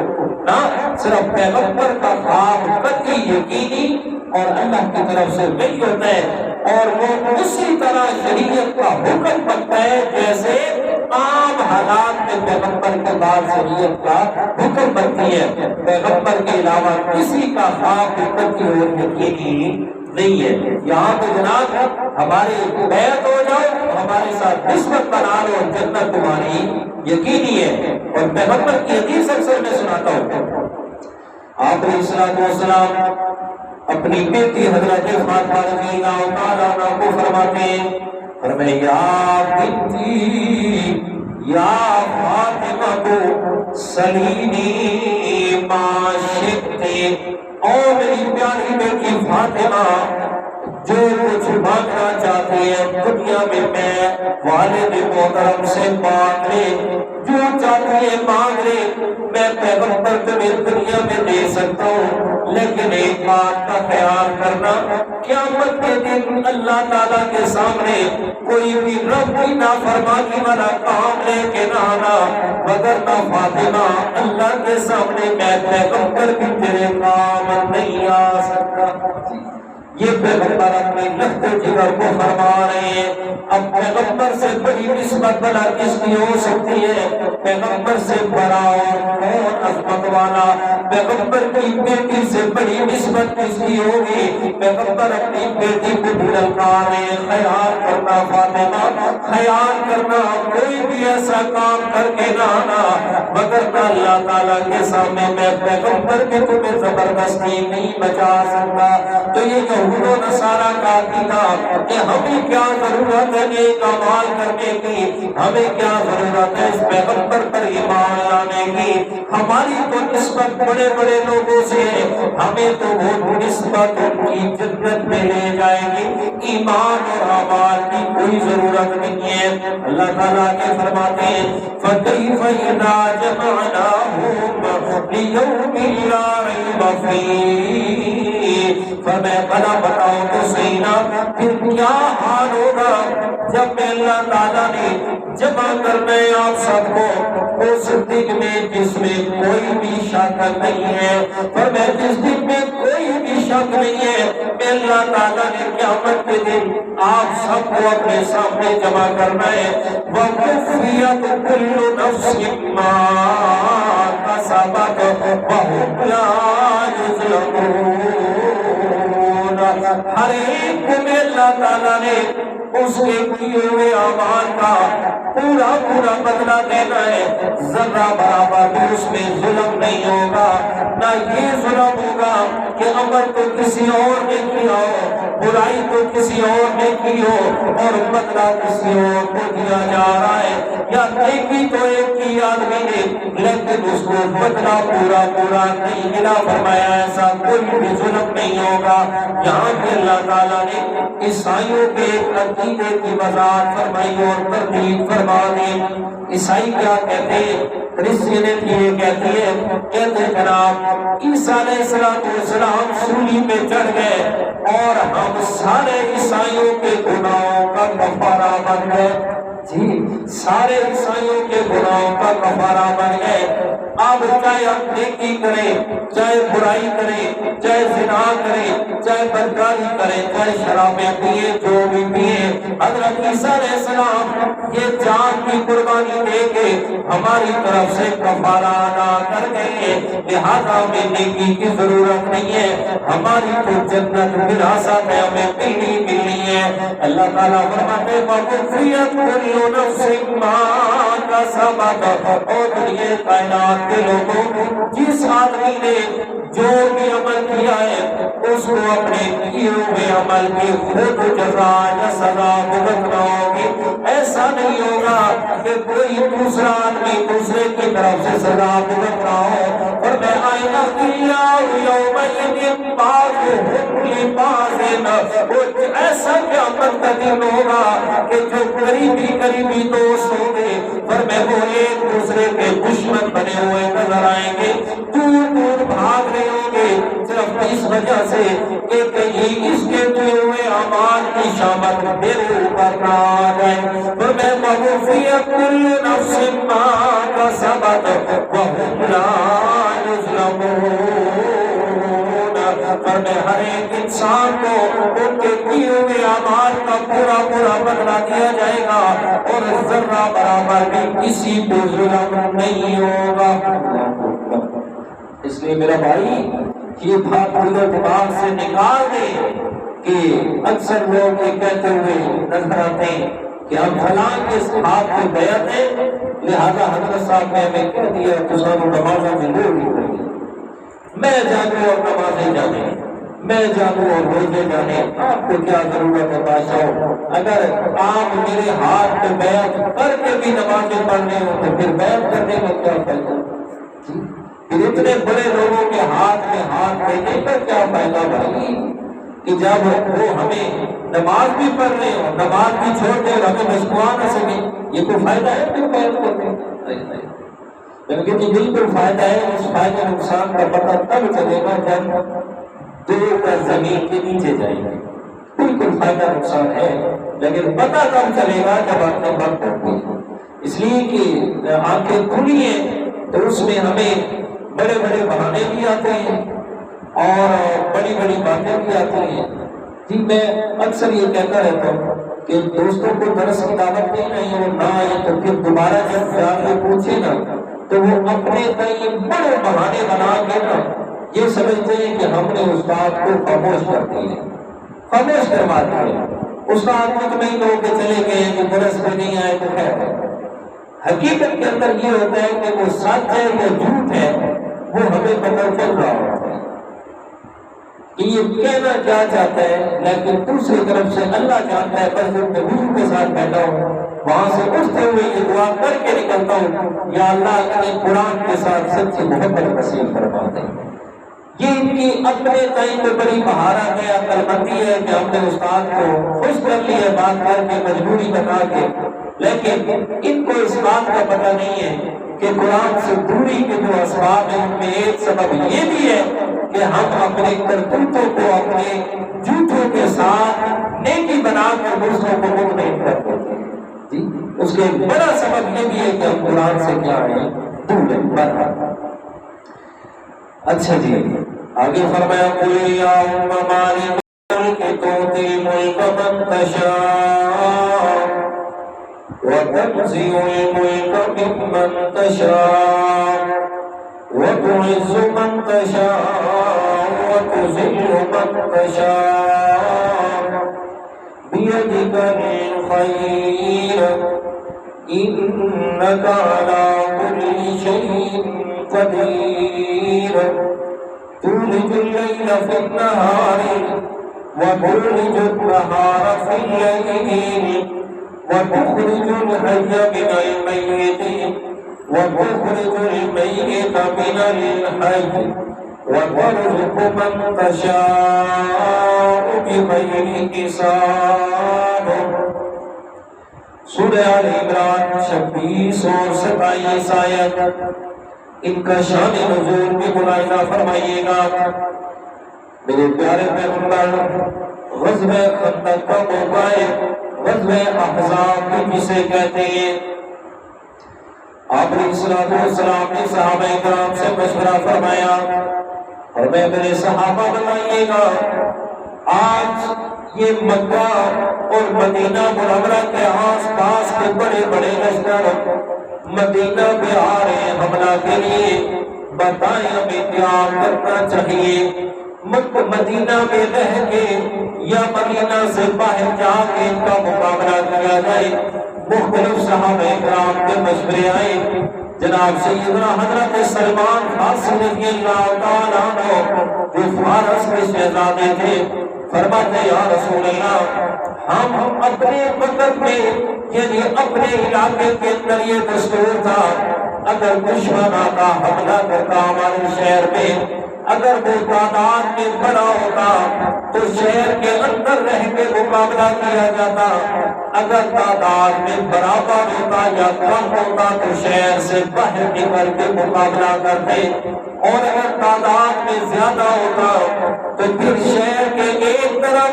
نہ، صرف پیغمبر کا خواب قطعی یقینی اور اللہ کی طرف سے وہی ہوتا ہے، اور وہ اسی طرح شریعت کا حکم بنتا ہے جیسے عام حالات میں پیغمبر کے بعد شریعت کا حکم بنتی ہے۔ پیغمبر کے علاوہ کسی کا خواب قطعی اور یقینی نہیں ہے۔ یہاں تو جناب ہمارے بیعت ہو جاؤ، ہمارے ساتھ نسبت بنا لو، جنت تمہاری یقینی ہے۔ اور پیغمبر کی حدیث اکثر میں سناتا ہوں، آپ علیہ الصلوۃ والسلام اپنی بیٹی حضرت فاطمہ رضی اللہ تعالیٰ عنہا کو فرماتے ہیں، فرمایا یا بنتی یا فاطمہ کو سلینی ما شئتی، او میری پیاری بیٹی فاطمہ جو کچھ مانگنا چاہتی ہے دنیا میں والد محترم سے مانگ لے، جو چاہتی ہے مانگ لے، میں پیغمبر تمہیں دنیا میں دے سکتا ہوں، لیکن ایک بات کا خیال کرنا، قیامت کے دن اللہ تعالیٰ کے سامنے کوئی بھی رب کی نافرمانی والا کام لے کے نہ آنا، وگرنہ فاطمہ اللہ کے سامنے میں پیغمبر بھی تیرے کام نہیں آ سکتا۔ یہ پیغمبر اپنی لخت جگر کو فرما رہے ہیں۔ اب پیغمبر سے بڑی نسبت بنا کس کی ہو سکتی ہے؟ پیغمبر سے بڑا اور کون عظمت والا؟ پیغمبر کی بیٹی سے بڑی نسبت کس کی ہوگی؟ پیغمبر اپنی بیٹی کو بھی للکار رہے ہیں، خیال کرنا فاطمہ، خیال کرنا، کوئی بھی ایسا کام کر کے نہ آنا وگرنہ اللہ تعالیٰ کے سامنے میں پیغمبر بھی تمہیں زبردستی نہیں بچا سکتا۔ تو یہ یہود و نصارہ کا عقیدہ کہ ہمیں کیا ضرورت ہے نیک اعمال کرنے کی، ہمیں کیا ضرورت ہے اس پیغمبر پر ایمان لانے کی، ہماری تو نسبت بڑے بڑے لوگوں سے، ہمیں تو وہ نسبت ان کی جنت میں لے جائے گی، ایمان اور اعمال کی کوئی ضرورت نہیں ہے۔ اللہ تعالیٰ کے فرماتے ہیں فَكَيْفَ إِذَا جَمَعْنَاهُمْ لِيَوْمٍ لَا رَيْبَ فِيهِ، فرمایا بھلا بتاؤ تو صحیح نا پھر کیا حال ہوگا جب میں اللہ تعالیٰ نے جمع کرنا ہے آپ سب کو اس دن میں جس میں کوئی بھی شک نہیں ہے، فرمایا جس دن میں کوئی بھی شک نہیں ہے، میں اللہ تعالیٰ نے قیامت کے دن آپ سب کو اپنے سامنے جمع کرنا ہے۔ وَوَفِّيَتْ كُلُّ نَفْسٍ مَا كَسَبَتْ وَهُمْ لَا يُظْلَمُونَ، ہر ایک کو میں اللہ تعالیٰ نے اس کے کیے ہوئے اعمال کا پورا پورا بدلہ دینا ہے، ذرہ برابر بھی اس میں ظلم نہیں ہوگا، نہ یہ ظلم ہوگا کہ عمل تو کسی اور نے کیا ہو، برائی تو کسی اور نے کی ہو اور بدلہ کسی اور کو دیا جا رہا ہے، یا نیکی تو ایک کی آدمی نے لیکن اس کو بدلہ پورا پورا نہیں ملا، فرمایا ایسا کوئی بھی ظلم نہیں ہوگا۔ یہاں پہ اللہ تعالیٰ نے عیسائیوں کے ایک عقیدے کی وضاحت فرمائی اور تردید فرما دی۔ عیسائی کیا کہتے ہیں؟ کرسچینٹ یہ کہتے ہیں جناب عیسیٰ علیہ السلام سولی پہ چڑھ گئے اور ہم سارے عیسائیوں کے گناہوں کا کفارہ بن گئے، جی سارے عیسائیوں کے گناہوں کا کفارہ بن گئے۔ اب چاہے ہم نیکی کریں، چاہے برائی کریں، چاہے زنا کریں، چاہے بدکاری کریں، چاہے شرابیں پیئے، جو بھی پیئے، حضرت عیسیٰ علیہ السلام یہ جان کی قربانی دے کے ہماری طرف سے کفارہ ادا کر گئے، لہذا ہمیں نیکی کی ضرورت نہیں ہے، ہماری تو جنت وراثت ہے، ہمیں ملنی ہے۔ اللہ تعالیٰ فرماتے ہیں وَوَفِّيَتْ كُلُّ نَفْسٍ مَا كَسَبَتْ، اور دنیا کائنات کے لوگوں جس آدمی نے جو بھی عمل کیا ہے اس کو اپنے کیے ہوئے عمل کی خود جزا یا سزا بھگتنا ہوگی۔ ایسا نہیں ہوگا کہ کوئی دوسرا آدمی دوسرے کی طرف سے سزا بھگت رہا ہو، اور میں آئینہ ایسا قیامت کا دن ہوگا کہ جو قریبی دوست ہوں گے پر میں وہ ایک دوسرے کے دشمن بنے ہوئے نظر آئیں گے، دور دور بھاگ رہے ہوں گے، صرف اس وجہ سے کہ کہیں اس کے کیے ہوئے اعمال کی شامت میرے اوپر نہ آ جائے۔ پر میں وَوَفِّيَتْ كُلُّ نَفْسٍ مَا كَسَبَتْ وَهُمْ لَا يُظْلَمُونَ، پر میں ہر ایک انسان کو ان کے کیے ہوئے اعمال کا پورا پورا بدلہ دیا جائے گا اور ذرہ برابر بھی کسی پہ ظلم نہیں ہوگا۔ اس لیے میرا بھائی یہ بات پورے دماغ سے نکال دے کہ اکثر لوگ یہ کہتے ہوئے نظر آتے ہیں کہ ہم فلاں کے ہاتھ میں بیعت ہیں، لہذا حضرت صاحب نے ہمیں کہہ دیا کہ سانو نمازوں میں لوگ نہیں کریں، میں جانوں اور نمازیں جانے، میں جانوں اور روزے جانے، آپ کو کیا ضرورت ہے بادشاہ؟ اگر آپ میرے ہاتھ میں بیعت کر کے بھی نمازیں پڑھنے ہو تو پھر بیعت کرنے کا کیا فائدہ؟ پھر اتنے بڑے لوگوں کے ہاتھ میں ہاتھ دینے کا کیا فائدہ بھائی کہ جب وہ ہمیں نماز بھی پڑھ رہے ہو، نماز بھی چھوڑ دے اور ہمیں مسکوا نہ سکے، یہ کوئی فائدہ ہے پھر بیعت کرنے؟ بلکہ جو بالکل فائدہ ہے اس فائدہ نقصان کا پتہ تب چلے گا جب دو کا زمین کے نیچے جائیں گے. بالکل فائدہ نقصان ہے لیکن پتہ کب چلے گا جب آنکھیں بند ہوگی. اس لیے کہ آنکھیں کھلی ہیں تو اس میں ہمیں بڑے بڑے بہانے بھی آتے ہیں اور بڑی بڑی باتیں بھی آتی ہیں. جی میں اکثر یہ کہتا رہتا ہوں کہ دوستوں کو درس کی دعوت دیں نا وہ نہ آئے تو پھر دوبارہ جب جا کے پوچھے نا تو وہ اپنے کئی بڑے بہانے بنا کے نا یہ سمجھتے ہیں کہ ہم نے استاد کو خاموش کر دیا، خاموش کروا دیا. استاد مطمئن ہو کے چلے گئے کہ درس میں نہیں آئے تو خیر ہے. حقیقت کے اندر یہ ہوتا ہے کہ وہ سچ ہے یا جھوٹ ہے وہ ہمیں پتہ چل رہا ہوتا ہے کہ یہ کہنا کیا چاہتا ہے، لیکن دوسری طرف سے اللہ جانتا ہے. بس جب میں وضو کے ساتھ بیٹھا ہوں وہاں سے اٹھتے ہوئے یہ دعا کر کے نکلتا ہوں یا اللہ اپنے قرآن کے ساتھ سچی محبت نصیب فرما دے. یہ ان کی اپنے ٹائم میں بڑی مہارت ہے، عقل مندی ہے کہ ہم نے استاد کو خوش کر لیا بات کر کے مجبوری بتا کے، لیکن ان کو اس بات کا پتہ نہیں ہے کہ قرآن سے دوری کے جو اسباب ہیں ان میں ایک سبب یہ بھی ہے کہ ہم اپنے کرتوتوں کو اپنے جھوٹوں کے ساتھ نیکی بنا کر دوسروں کو مطمئن کر دیتے ہیں. جی اس کے بڑا سبب یہ بھی ہے کہ ہم قرآن سے کیا ہیں دور ہیں. اچھا جی آگے فرمایا قل یا مالک الملک تؤتی الملک من تشاء وتنزع الملك ممن تشاء وتعز من تشاء وتذل من تشاء بيدك الخير إنك على كل شيء قدير تولج الليل في النهار وتولج النهار في الليل وتخرج الحي من الميت وتخرج الميت من الحي وترزق من تشاء بغير حساب. سورہ آل عمران 26 اور 27 آیت ان کا شان نزول بھی ملاحظہ فرمائیے گا. میرے پیارے پیغمبر غزوہ خندق کا موقع ہے، غزوہ احزاب بھی جسے کہتے ہیں. آپ علیہ الصلوۃ والسلام نے صحابہ کرام سے مشورہ فرمایا اور میرے صحابہ بتائیے گا آج یہ مکہ اور مدینہ منورہ کے آس پاس کے بڑے بڑے لشکر مدینہ پہ آ رہے ہیں حملہ کے لیے، بتائیں ہمیں کیا کرنا چاہیے. مدینہ میں رہ کے یا مدینہ سے باہر جا کے ان کا مقابلہ کیا جائے. مختلف صحابہ کرام کے مشورے آئے. جناب سیدنا حضرت سلمان فارسی رضی اللہ تعالیٰ عنہ جو فارس کے شہزادے تھے فرماتے یا رسول اللہ ہم اپنے وقت میں یعنی اپنے علاقے کے اندر یہ دستور تھا اگر دشمن آتا حملہ کرتا ہمارے شہر میں اگر وہ تعداد میں بڑا ہوتا تو شہر کے اندر رہ کے مقابلہ کیا جاتا، اگر تعداد میں برابر ہوتا یا کم ہوتا تو شہر سے باہر نکل کے مقابلہ کرتے، اور اگر تعداد میں زیادہ ہوتا تو پھر شہر کے ایک طرف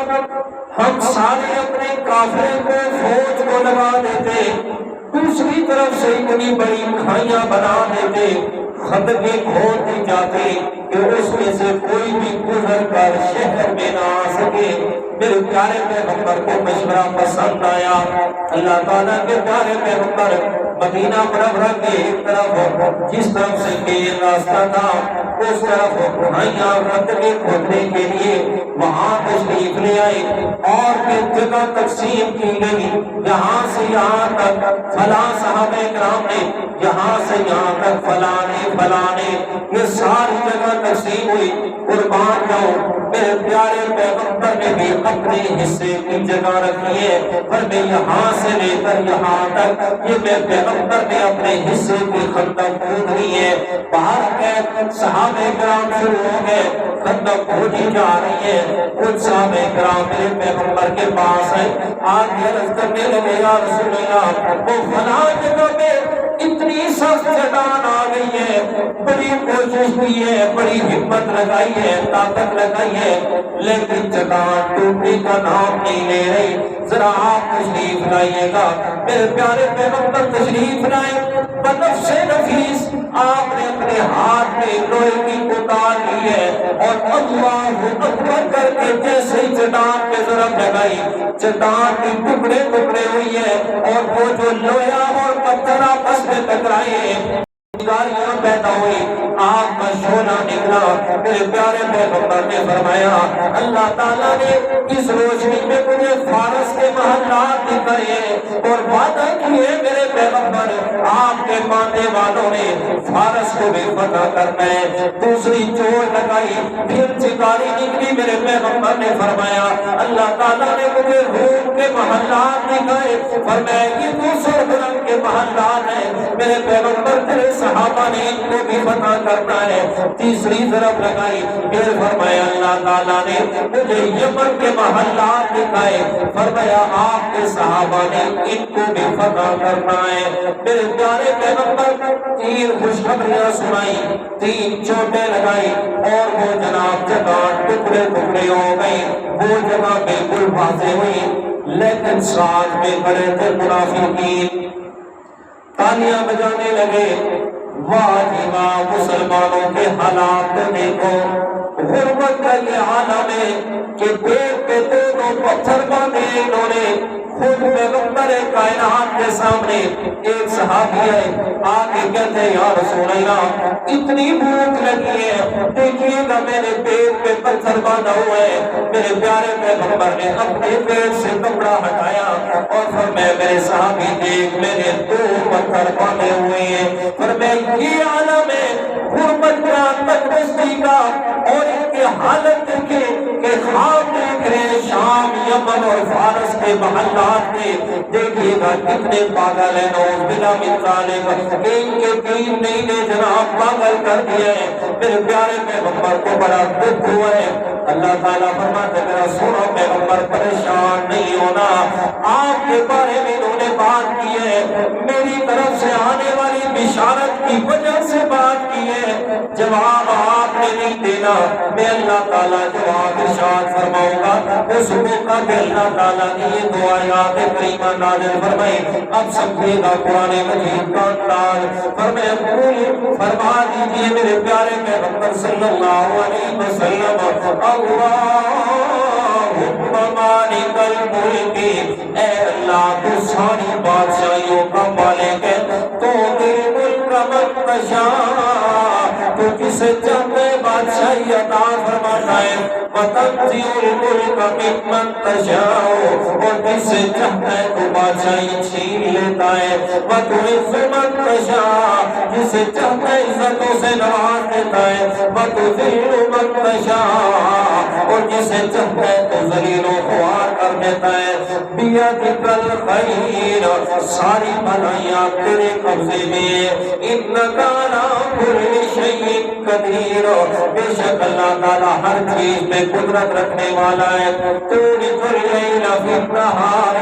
ہم سارے اپنے قافلے کو فوج کو لگا دیتے، دوسری طرف سے اتنی بڑی کھائیاں بنا دیتے، خندقیں کھود دی جاتی کہ اس میں سے کوئی بھی گزر کر شہر میں نہ آ سکے. میرے پیارے پیغمبر کو مشورہ پسند آیا. اللہ تعالیٰ کے پیارے پیغمبر مدینہ منورہ کے ایک طرف جس طرف سے مین راستہ تھا اس طرف کھائیاں خندقیں کھودنے کے لیے وہاں تشریف لے آئے اور پھر جگہ تقسیم کی گئی. یہاں سے یہاں تک فلاں صحابہ کرام نے، یہاں سے یہاں تک فلانے یہ ساری جگہ تقسیم ہوئی. قربان جاؤ میرے پیارے پیغمبر نے بھی اپنے حصے کی جگہ رکھی ہے، پر میں یہاں سے لے کر یہاں تک یہ میرے پیغمبر نے اپنے حصے کی خندق کھود لی ہے. باہر کے صحابہ کرام شروع ہو گئے، خندق کھودی جا رہی ہے. کچھ صحابہ کرام میرے پیغمبر کے پاس آئے، آج یہ عرض کرنے لگے یا رسول اللہ وہ فلاں جگہ پہ اتنی سخت چٹان آ گئی ہے، بڑی کوشش کی ہے، بڑی ہمت لگائی ہے، طاقت لگائی ہے، لیکن چٹان ٹوٹنے کا نام نہیں لے رہی۔ ذرا آپ تشریف لائیے گا، میرے پیارے پیغمبر تشریف لائے، بنفس نفیس آپ نے اپنے ہاتھ میں لوہے کی کوتال لی ہے اور اللہ اکبر کر کے جیسے ہی چٹان پہ ضرب لگائی، چٹان کی ٹکڑے ٹکڑے ہوئی ہے، اور وہ جو لوہا اور پتھر آپس میں ٹکرائے، گالیاں پیدا ہوئی، آگ کا شعلہ نکلا۔ میرے پیارے پیغمبر نے فرمایا اللہ تعالیٰ نے اس روشنی میں مجھے فارس کے محلات دکھائے اور وعدہ کیے میرے پیغمبر آپ کے ماننے والوں نے فارس کو بھی فتح کرنا ہے۔ دوسری چوٹ لگائی، پھر چنگاری نکلی، میرے پیغمبر نے فرمایا اللہ تعالیٰ نے مجھے روم کے محلات دکھائے، فرمایا یہ دوسرے رنگ کے محلات ہیں میرے پیغمبر، تیرے صحابہ نے ان کو بھی فتح کرنا ہے۔ تیسری ضرب لگائی، پھر فرمایا اللہ تعالیٰ نے مجھے یمن کے محلات دکھائے، فرمایا آپ کے صحابہ نے ان کو بھی فتح کرنا ہے۔ میرے پیارے پیغمبر تین خوشخبریاں سنائی، تین چوٹیں لگائی، اور وہ جناب جگہ ٹکڑے ٹکڑے ہو گئی، وہ جگہ بالکل واضح ہوئی، لیکن ساتھ میں کھڑے تھے منافقین، تالیاں بجانے لگے۔ واہ جی واہ، مسلمانوں کے حالات دیکھو، غربت کا یہ عالم ہے کہ پیٹ پہ دونوں پتھر باندھے انہوں نے، خود پیغمبر کائنات کے سامنے ایک صحابی ہے آگے کہتے ہیں یا رسول اللہ اتنی بھوک لگی ہے، دیکھیے گا میرے پیٹ پہ پتھر باندھا ہوا ہے۔ میرے پیارے پیغمبر نے اپنے پیٹ سے کپڑا ہٹایا اور فرمایا میرے صحابی دیکھ میرے دو پتھر باندھے ہوئے ہیں، فرمایا یہ عالم ہے غربت کا، تکبستی کا، اور ان کی حالت دیکھے کہ خواب دیکھ رہے شام، یمن اور فارس کے محلات میں، دیکھیے گا کتنے پاگل ہیں، نعوذ باللہ من ذالک، کہ ان کے دین نے انہیں جناب پاگل کر دیا ہے۔ میرے پیارے پیغمبر کو بڑا دکھ ہوا ہے۔ اللہ تعالیٰ فرماتے ہیں میرا سونا پیغمبر پریشان نہیں ہونا، آپ کے بارے میں انہوں نے بات کی ہے، میری طرف سے آنے والی بشارت کی وجہ سے بات کی ہے، جواب آپ نے نہیں دینا، میں اللہ تعالیٰ جواب ارشاد فرماؤں گا۔ اس موقع پہ اللہ تعالیٰ نے یہ دو آیات کریمہ نازل فرمائی۔ اب سمجھے گا قرآن مجید کا انداز، فرما دیجئے میرے پیارے پیغمبر صلی اللہ علیہ وسلم اللہم مالک الملک، اے اللہ تو ساری بادشاہیوں کا مالک ہے، تو دل ملک من تشاء، تو کسے چاہتے بادشاہی عطا فرماتا ہے، وتنزع الملک ممن تشاء، اور کسے چاہتا ہے تو بادشاہی چھین لیتا ہے، وتعز من تشاء، جسے چاہتا ہے عزتوں سے نواز دیتا ہے، وتذل من تشاء، اور جسے چاہتا ہے تو ذلیل و خوار کر دیتا ہے۔ بیدک الخیر، ساری بھلائیاں تیرے قبضے میں، انک علی کل شیء قدیر، بے شک اللہ تعالیٰ ہر چیز میں قدرت رکھنے والا ہے۔ تولج اللیل فی النہار،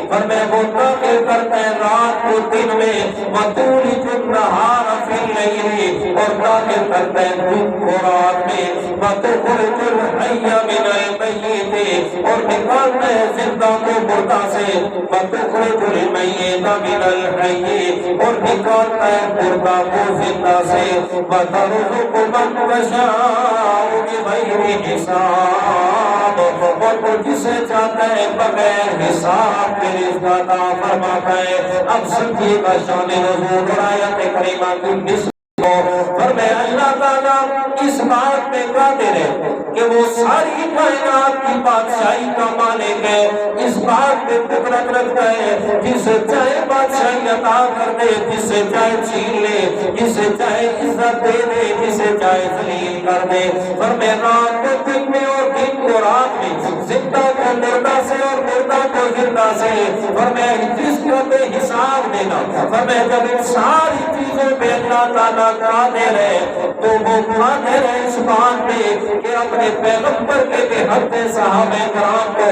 فرمایا وہ داخل کرتا ہے رات کو دن میں، وتولج النہار فی اللیل، اور داخل کرتا ہے دن کو رات میں، وتخرج الحی من المیت، اور نکالتا ہے زندہ کو مردہ سے، وتخرج المیت من الحی، اور نکالتا ہے مردہ کو زندہ سے، وترزق من تشاء بغیر حساب، اور جسے چاہتا ہے بغیر حساب کے رزق عطا فرماتا ہے۔ اب سمجھیے گا شان نزول اور آیت کریمہ کی نسبت، فرمایا اللہ تعالیٰ اس بات میں قادر ہے کہ وہ ساری کائنات کی بادشاہی کا مالک ہے، اس بات پہ قدرت رکھتا ہے، جسے چاہے بادشاہی عطا کر دے، جسے چاہے چھین لے، جسے چاہے عزت دے دے، جسے چاہے ذلیل کر دے، فرمایا رات کو دن میں اور دن کو رات میں، زندہ کو مردہ سے اور مردہ کو زندہ سے، فرمایا جس کا بے حساب دینا، فرمایا جب ان ساری چیزوں پہ اللہ تعالیٰ قادر ہے تو وہ قادر ہے اس بات پہ کہ اپنے پیغمبر کے بے حد صحابہ کرام کو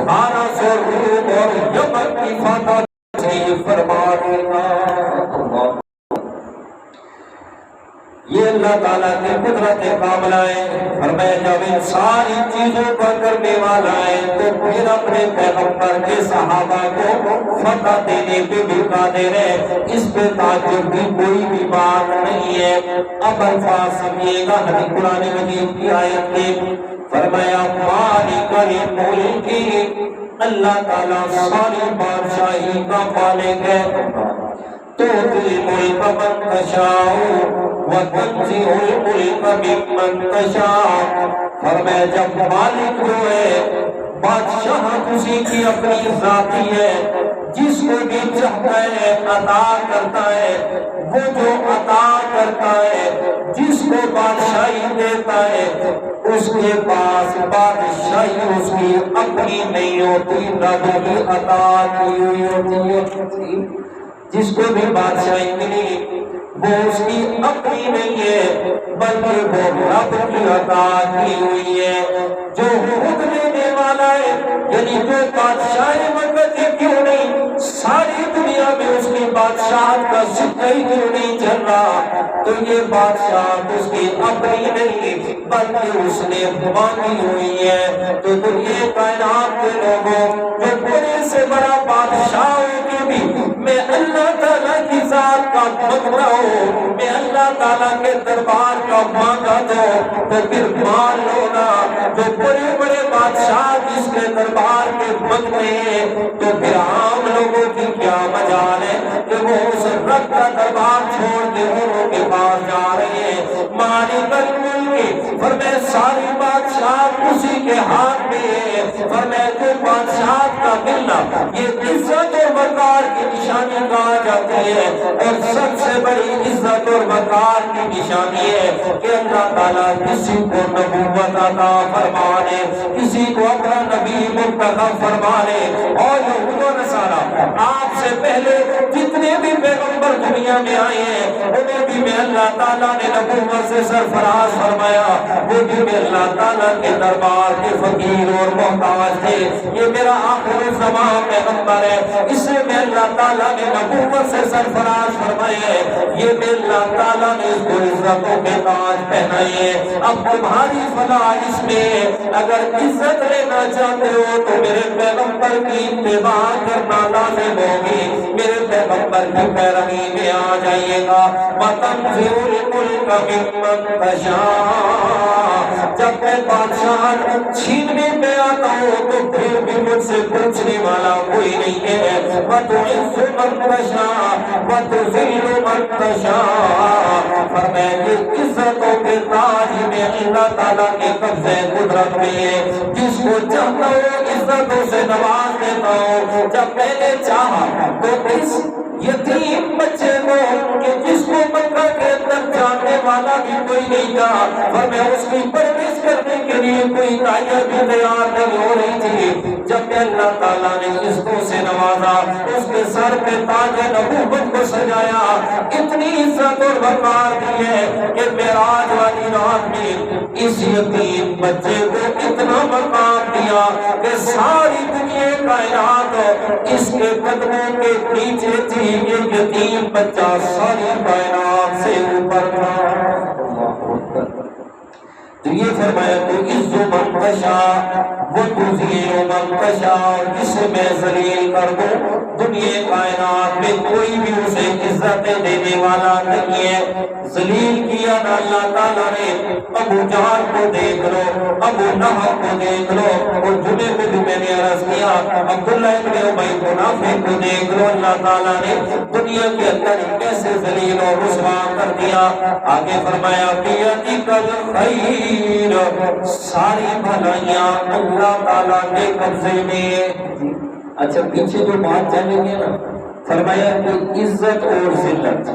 فارس اور روم اور یمن کی فتح فرما دے گا۔ یہ اللہ تعالیٰ کی قدرت کاملہ ہے۔ فرمایا جب ان ساری چیزوں پر کرنے والا ہے تو پھر اپنے پیغمبر کے صحابہ کو فتح دینے پہ بھی قادر ہے، اس پہ تعجب کی کوئی بھی بات نہیں ہے۔ اب الفاظ سمجھیے گا حدیث قرآن مجید کی آیت کے، فرمایا مالک الملک، اللہ تعالیٰ ساری بادشاہی کا مالک ہے۔ تؤتی الملک من تشاء وتنزع الملک ممن تشاء، فرمایا جب مالک جو ہے بادشاہ اسی کی اپنی ذاتی ہے، جس کو بھی چاہتا ہے عطا کرتا ہے، وہ جو عطا کرتا ہے جس کو بادشاہی دیتا ہے اس کے پاس بادشاہی اس کی اپنی نہیں ہوتی، رب کی عطا کی ہوئی ہوتی ہے۔ جس کو بھی بادشاہی ملی وہ اس کی اپنی نہیں ہے بلکہ وہ رب کی عطا کی ہوئی ہے۔ جو خود دینے والا ہے، یعنی جو بادشاہ وقت کیوں نہیں، ساری دنیا میں اس کی بادشاہت کا ذکر ہی کیوں نہیں چل رہا، تو یہ بادشاہت اس کی اپنی نہیں بلکہ اس نے مانگی ہوئی ہے۔ تو دنیا کائنات کے لوگوں جو بڑے سے بڑا بادشاہ ہو کے بھی میں اللہ تعالیٰ کی ذات کا مانگتا ہوں، میں اللہ تعالیٰ کے دربار کا مانگا تو پھر مان لو نا، جو بڑے بڑے بادشاہ جس کے دربار کے مانگتے ہیں تو پھر عام لوگوں کی کیا مجال ہے کہ وہ اس رب کا دربار چھوڑ کے انہوں کے پاس جا رہے ہیں۔ مالک الملک، فرمایا ساری بادشاہ اسی کے ہاتھ میں ہے۔ فرمایا جو بادشاہ کا ملنا یہ عزت اور وقار کی نشانی کہا جاتی ہے، اور سب سے بڑی عزت اور وقار کی نشانی ہے کہ اللہ تعالیٰ کسی کو نبوت عطا فرمانے، کسی کو اپنا نبی منتخب فرمانے۔ اور یہود و نصارہ آپ سے پہلے جتنے بھی پیغمبر دنیا میں آئے ہیں انہیں بھی میں اللہ تعالیٰ نے نبوت سے سرفراز فرمایا، وہ بھی میں اللہ تعالیٰ کے دربار کے فقیر اور محتاج تھے۔ یہ میرا آخر الزمان پیغمبر ہے، اسے میں اللہ تعالیٰ نے نبوت سے سرفراز فرمایا ہے، یہ میں اللہ تعالیٰ نے اس کو عزتوں کے تاج پہنائے ہیں۔ اب تمہاری فلاح اس میں، اگر عزت لینا چاہتے ہو تو میرے پیغمبر کی اتباع کرنا لازم ہوگی، میرے پیغمبر کی پیروی میں آ جائیے گا۔ وَتَنزِعُ الْمُلْكَ مِمَّن تَشَاءُ، جب میں بادشاہ چھیننے پہ آتا ہوں تو پھر بھی مجھ سے پوچھنے والا کوئی نہیں ہے۔ وَتُعِزُّ مَن تَشَاءُ وَتُذِلُّ مَن تَشَاءُ، فرمایا کہ عزتوں کے تاج میں اللہ تعالیٰ کے قبضے قدرت میں ہے، جس کو چاہتا ہوں عزتوں سے نواز دیتا ہوں۔ جب میں نے چاہا تو اس یتیم بچے کو کہ جس کو مکہ کے اندر جانے والا بھی کوئی نہیں تھا، اور میں اس کی پرورش کرنے کے لیے کوئی تائید بھی تیار نہیں ہو رہی تھی، جب میں اللہ تعالیٰ نے اس کو سے نوازا، اس کے سر پہ تاج نبوت کو سجایا، اتنی عزت اور وقار دی ہے کہ معراج والی رات میں اس یتیم بچے کو اتنا مقام دیا کہ ساری دنیا کائنات اس کے قدموں کے نیچے تھی۔ یہ یتیم بچہ ساری کائنات سے اوپر تھا۔ تو یہ فرمایا تو عز من تشاء وتذل من تشاء، جسے میں ذلیل کر دوں دنیا کائنات میں کوئی بھی اسے عزت دینے والا نہیں ہے۔ ذلیل کیا نا اللہ تعالیٰ نے، ابو جہل کو دیکھ لو، ابو لہب کو دیکھ لو، اور جمعے کو بھی میں نے عرض کیا عبداللہ ابن ابی منافق کو دیکھ لو، اللہ تعالیٰ نے دنیا کے اندر کیسے ذلیل اور رسوا کر دیا۔ آگے فرمایا بیدک الخیر، ساری بھلائیاں اللہ تعالیٰ کے قبضے میں۔ اچھا پیچھے جو بات چلیں گے نا، فرمایا کہ عزت اور ذلت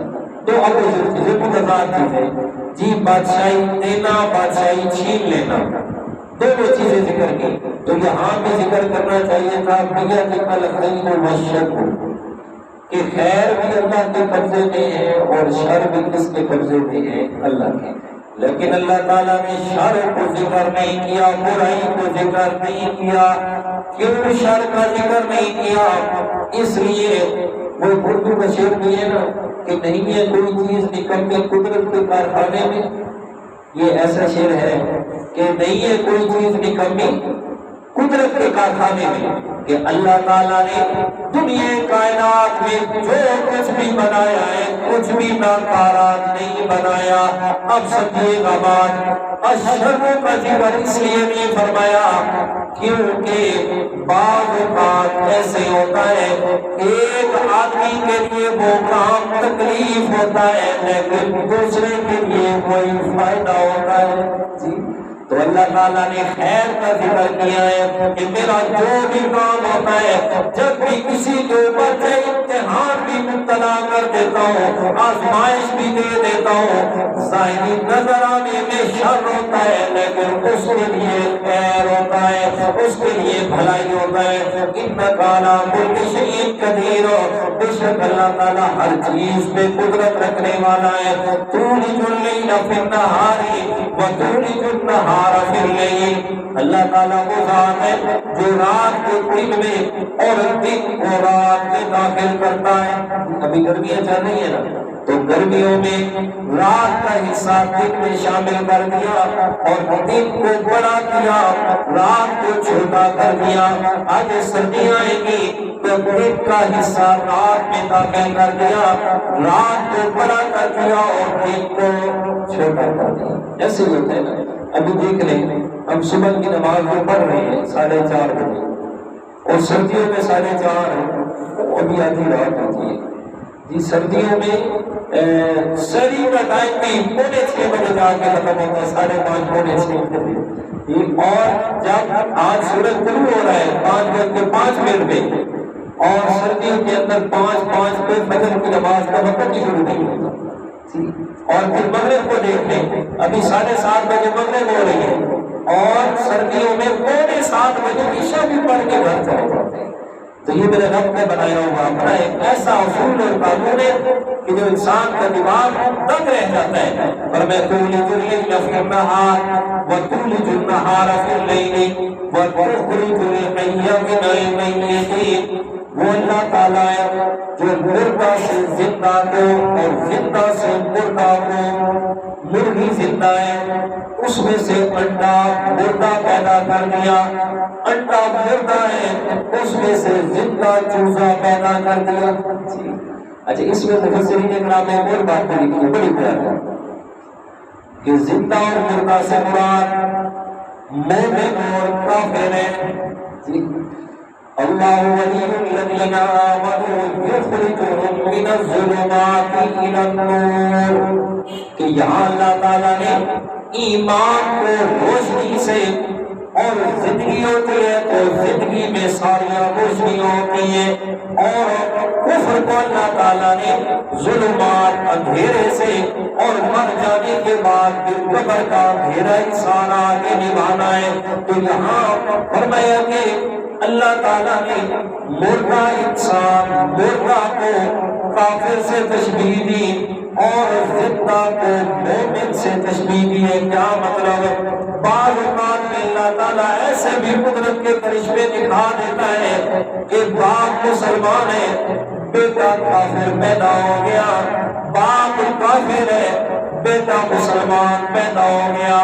تو اب یہ متضاد چیزیں، جی بادشاہی دینا بادشاہی چھین لینا، دونوں چیزیں ذکر کی، تو یہاں بھی ذکر کرنا چاہیے تھا بیدک الخیر والشر، کہ خیر بھی اللہ کے قبضے میں ہے اور شر بھی کس کے قبضے میں ہے؟ اللہ کے۔ لیکن اللہ تعالیٰ نے شر کو ذکر نہیں کیا، برائی کو ذکر نہیں کیا۔ کیوں شر کا ذکر نہیں کیا؟ اس لیے وہ اردو کا شعر بھی ہے نا، کہ نہیں ہے کوئی چیز نکمی قدرت کے کارخانے میں. یہ ایسا شعر ہے کہ نہیں ہے کوئی چیز نکمی قدرت کے کارخانے میں، کہ اللہ تعالیٰ نے دنیا کائنات میں جو کچھ بھی بنایا ہے کچھ بھی ناکارہ نہیں بنایا. اب سمجھیے گا بات، اشرف کا ذکر اس لیے نہیں فرمایا کیونکہ بعض اوقات ایسے ہوتا ہے ایک آدمی کے لیے وہ کام تکلیف ہوتا ہے لیکن دوسرے کے لیے کوئی فائدہ ہوتا ہے. جی تو اللہ تعالیٰ نے خیر کا ذکر کیا ہے کہ میرا جو بھی کام ہوتا ہے جب بھی کسی کے اوپر سے امتحان بھی مبتلا کر دیتا ہوں، آزمائش بھی دے دیتا ہوں، ظاہری نظر آنے میں شر ہوتا ہے لیکن اس کے لیے خیر ہوتا ہے، اس کے لیے بھلائی ہوتا ہے. انک علی کل شیء قدیر، بے شک اللہ تعالیٰ ہر چیز پہ قدرت رکھنے والا ہے. تولج اللیل فی النہار وتولج النہار فی اللیل، اللہ تعالیٰ وہ ذات ہے جو رات کو دن میں اور دن کو رات میں داخل کرتا ہے. ابھی گرمیاں چل رہی ہیں نا، تو گرمیوں میں رات کا حصہ دن میں شامل کر دیا اور دن کو بڑا کیا، رات کو چھوٹا کر دیا. آج سردیاں آئیں گی تو دن کا حصہ رات میں داخل کر دیا، رات کو بڑا کر دیا اور دن کو چھوٹا کر دیا. ایسے ہی ہوتا ہے نا. ابھی دیکھ لیں ہم صبح کی نماز کو پڑھ رہے ہیں 4:30 بجے اور سردیوں میں 4:30 ابھی آدھی رات ہوتی ہے. جی سردیوں میں سری کا ٹائم بھی 5:45 بجے جا کے ختم ہوتا ہے، 5:30 5:45 بجے. اور جب آج سورج طلوع ہو رہا ہے 5:05 پہ اور سردیوں کے اندر 5:05 پہ فجر کی نماز کا وقت ہی شروع نہیں ہوتا. اور پھر مغرب کو دیکھ لیں، ابھی 7:30 بجے مغرب ہو رہی ہے اور سردیوں میں 7:45 بجے عشاء بھی پڑھ کے گھر چلے جاتے ہیں. تو یہ میرے رب نے بنایا ہوا اپنا ایک ایسا اصول اور قانون ہے کہ جو انسان کا دماغ دنگ رہ جاتا ہے. اور میں تولج اللیل فی النہار وتولج النہار فی اللیل وتخرج الحی من المیت، وہ اللہ تعالیٰ ہے جو مردہ سے زندہ کو اور زندہ سے مردہ کو، مرغی زندہ ہے اس میں سے انڈا مردہ پیدا کر دیا، انڈا مردہ ہے اس میں سے زندہ چوزا پیدا کر دیا. اچھا اس میں مفسرین کرام نے اور بات لکھی بڑی پیاری کہ زندہ اور مردہ سے مراد مومن اور کافر ہے. اللہ ولی الذین آمنوا یخرجهم من الظلمات الی النور، کہ یہاں اللہ تعالیٰ نے ایمان کو روشنی سے، اور زندگی ہوتی ہے تو زندگی میں ساری روشنیاں ہوتی ہیں، اور کفر کو اللہ تعالیٰ نے ظلمات اندھیرے سے، اور مر جانے کے بعد پھر قبر کا اندھیرا انسان آگے نبھانا ہے. تو یہاں فرمایا کہ اللہ تعالیٰ نے مردہ انسان، مردہ کو کافر سے تشبیہ دی اور زندہ کو مومن سے تشبیہ دی ہے. کیا مطلب؟ بعض اوقات میں اللہ تعالیٰ ایسے بھی قدرت کے کرشمے دکھا دیتا ہے کہ باپ مسلمان ہے بیٹا کافر پیدا ہو گیا، باپ کافر ہے بیٹا مسلمان پیدا ہو گیا.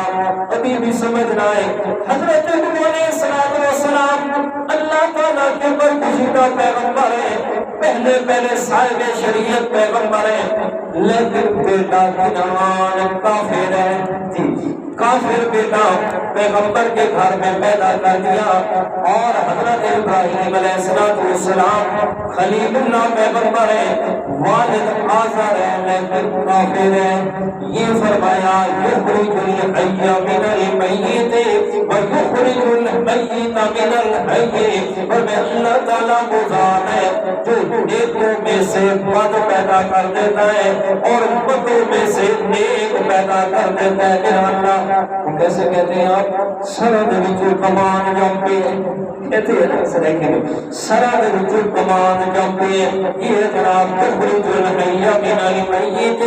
ابھی بھی سمجھنا ہے حضرت نوح علیہ السلام اللہ تعالیٰ کے برگزیدہ پیغمبر ہے، پہلے صاحب شریعت پیغمبر ہے، لیکن بیٹا کنعان کافر ہے. جی کافر بیٹا پیغمبر کے گھر میں پیدا کر دیا. اور حضرت ابراہیم علیہ السلام خلیل اللہ پیغمبر ہے، والد آزر ہے لیکن کافر ہے. یہ فرمایا یخرج الحی من المیت ویخرج المیت من الحی، اور میں اللہ تعالیٰ وہ ذات ہے جو نیکوں میں سے بد پیدا کر دیتا ہے اور بدوں میں سے نیک پیدا کر دیتا ہے. میرا اللہ وہ کیسے کہتے ہیں آپ؟ سرد رجو کمان جمپے کہتے ہیں نا، سرد رجو کمان جمپے. یہ جناب تخرج الحی من المیت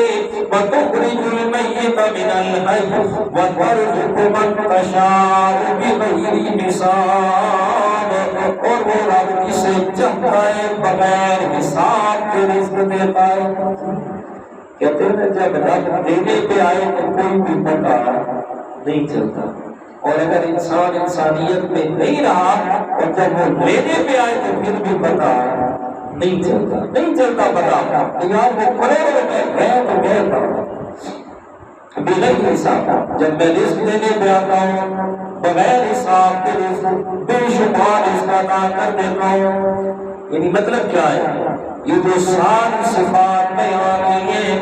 وتخرج المیت من الحی وترزق من تشاء بغیر حساب، اور وہ رب جسے چاہتا ہے بغیر حساب کے رزق دیتا ہے. کہتے ہیں جب رب دینے پہ آئے تو کوئی بھی پتہ نہیں چلتا، اور اگر انسان انسانیت میں نہیں رہا اور جب وہ لینے پہ آئے تو پھر بھی پتہ نہیں چلتا پتہ یار وہ کروڑوں میں گئے تو گئے تھا بغیر حساب۔ جب میں رزق دینے پہ آتا ہوں بغیر حساب کے رزق بے شمار اس کا ادا کر دیتا ہوں۔ یعنی مطلب کیا ہے؟ یہ جو ساری صفات بیان کی ہیں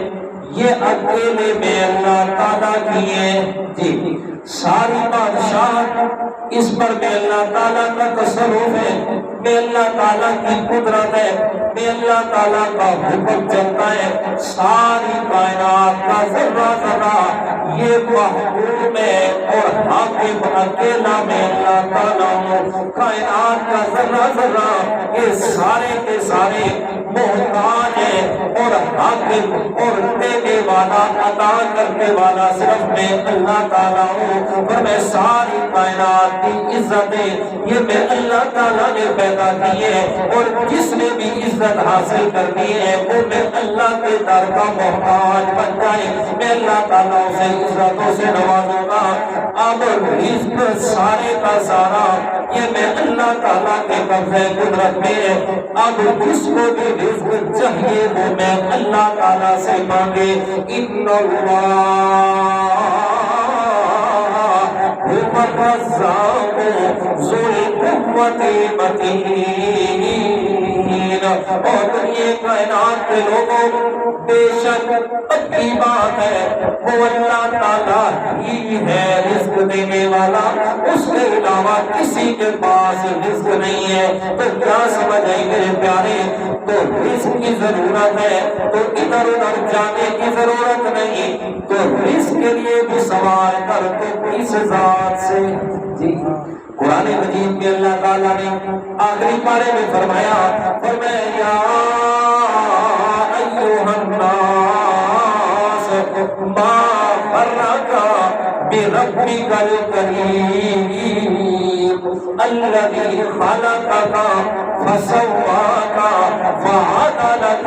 یہ اکیلے میں اللہ تعالیٰ کی ہے جی، ساری بادشاہت اس پر میں اللہ تعالیٰ کا تصرف ہے، میں اللہ تعالیٰ کی قدرت ہے، میں اللہ تعالیٰ کا حکم چلتا ہے، ساری کائنات کا ذرہ ذرہ یہ محکوم ہے اور حاکم اکیلا میں اللہ تعالیٰ ہوں۔ کائنات کا ذرہ ذرہ یہ سارے کے سارے محتاج ہے اور حاکم اور دینے والا عطا کرنے والا صرف میں اللہ تعالیٰ ہوں۔ اور میں ساری کائنات کی عزتیں یہ میں اللہ تعالیٰ نے پیدا کی ہے، اور جس نے بھی عزت حاصل کرنی ہے وہ میں اللہ کے در کا محتاج بن جائے، میں اللہ تعالیٰ سے عزتوں سے نوازوں گا۔ اب رزق سارے کا سارا یہ میں اللہ تعالیٰ کے قبضے قدرت میں ہے۔ اب جس کو بھی رزق چاہیے وہ میں اللہ تعالیٰ سے مانگے۔ ان اللہ هو الرزاق ذو القوة المتين۔ اور یہ کائنات کے لوگوں بے شک پکی بات ہے وہ اللہ تعالیٰ ہی ہے رزق دینے والا، اس کے علاوہ کسی کے پاس رزق نہیں ہے۔ تو کیا سمجھ آئی میرے پیارے؟ تو رزق کی ضرورت ہے تو ادھر ادھر جانے کی ضرورت نہیں، تو رزق کے لیے بھی سوال کر تو کس ذات سے جی۔ قرآن مجید میں اللہ تعالیٰ نے آخری پارے میں فرمایا یا ایھا الناس ما غرک بربک الکریم الذی خلقک فسواک فعدلک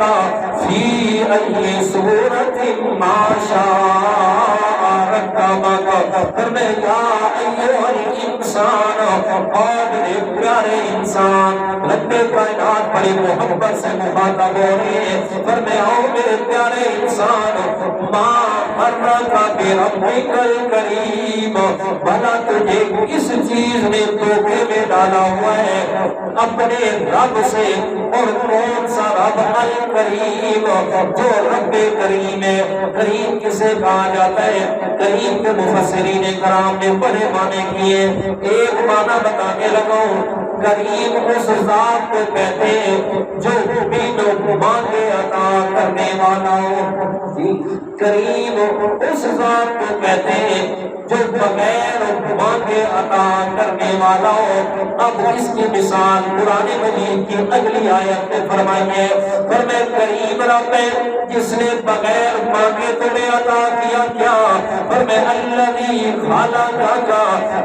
فی ای صورت ما شاء رکبک۔ یا ایھا الانسان، اور میرے پیارے انسان، رب کائنات بڑی محبت سے مخاطب ہو رہے ہیں، فرمایا میرے پیارے انسان ماں غرک بربک الکریم، بھلا تجھے کس چیز نے دھوکے میں ڈالا ہوا ہے اپنے رب سے؟ اور کون سا رب؟ الکریم، جو رب کریم ہے۔ کریم کسے کہا جاتا ہے؟ کریم کے مفسرین کرام نے بڑے معنی کیے، ایک معنی بتانے لگا ہوں۔ کریم اس ذات کو کہتے ہیں جو بینوں مانگے عطا کرنے والا ہو۔ کریم اس ذات کو کہتے ہیں جو بغیر مانگے عطا کرنے والا ہو۔ اب اس کی مثال قرآن مجید کی اگلی آیت میں فرمائی ہے، فرمایا کریم رب ہے جس نے بغیر مانگے تمہیں عطا کیا کیا؟ فرمایا الذی خلقک،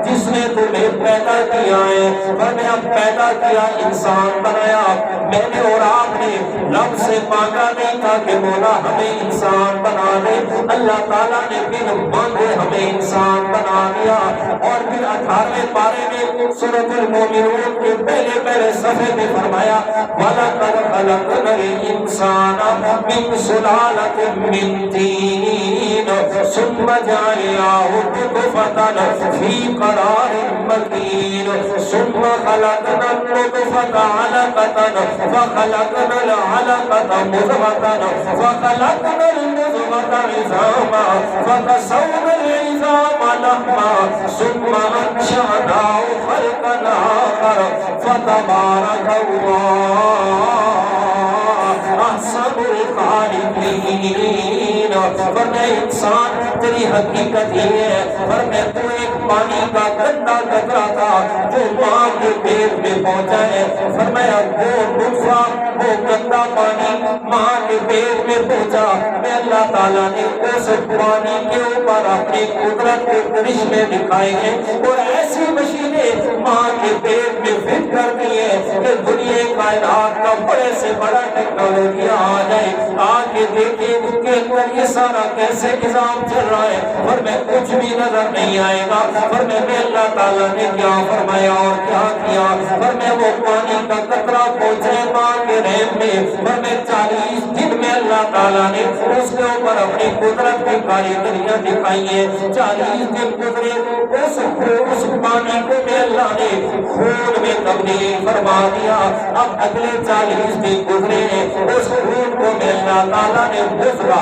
جس نے تمہیں پیدا کیا ہے۔ فرمایا پیدا کیا، انسان بنایا۔ میں نے اور آپ نے رب سے مانگا نہیں تھا کہ مولا ہمیں انسان بنا دے، اللہ تعالیٰ نے بن مانگے ہمیں انسان بنا دیا۔ اور پھر 18ویں پارے میں سورۃ المومنون کے پہلے صفحے میں فرمایا وَلَقَدْ خَلَقْنَا الْإِنسَانَ مِنْ سُلَالَةٍ مِّن طِينٍ ثُمَّ جَعَلْنَاهُ نُطْفَةً فِي قَرَارٍ مَّكِينٍ ثُمَّ خَلَقْنَا النُّطْفَةَ عَلَقَةً فَخَلَقْنَا الْعَلَقَةَ مُضْغَةً فَخَلَقْنَا الْمُضْغَةَ عِظَامًا فَكَسَوْنَا الْعِظَامَ لَحْمًا ثُمَّ أَنشَأْنَاهُ خَلْقًا آخَرَ فَتَبَارَكَ اللَّهُ أَحْسَنُ الْخَالِقِينَ۔ ورنہ انسان تیری حقیقت یہ ہے، ورنہ تو ایک پانی کا گندا قطرہ تھا جو ماں کے پیٹ میں پہنچا ہے۔ فرمایا وہ نطفہ، وہ گندا پانی ماں کے پیٹ میں پہنچا، میں اللہ تعالیٰ نے اس پانی کے اوپر اپنی قدرت کے کرشمے دکھائے ہیں، اور ایسی مشینیں ماں کے پیٹ میں فٹ کر دیے کہ دنیا کائنات کا بڑے سے بڑا ٹیکنالوجی آ جائے، آ کے دیکھیں کہ اندر یہ سارا کیسے نظام چل رہا ہے، اور میں کچھ بھی نظر نہیں آئے گا۔ اور میں اللہ تعالیٰ نے کیا فرمایا اور کیا کیا، اور میں وہ پانی کا قطرہ پہنچے ماں کے رحم میں، اور میں 40 دن میں اللہ تعالیٰ نے اس کے اوپر اپنی قدرت کی کاریگریاں دکھائی ہیں۔ 40 دن گزرے، اس پانی کو میں اللہ نے خون میں تبدیل فرما دیا۔ اب اگلے 40 دن گزرے، اس خون کو میں اللہ تعالیٰ نے بھسرا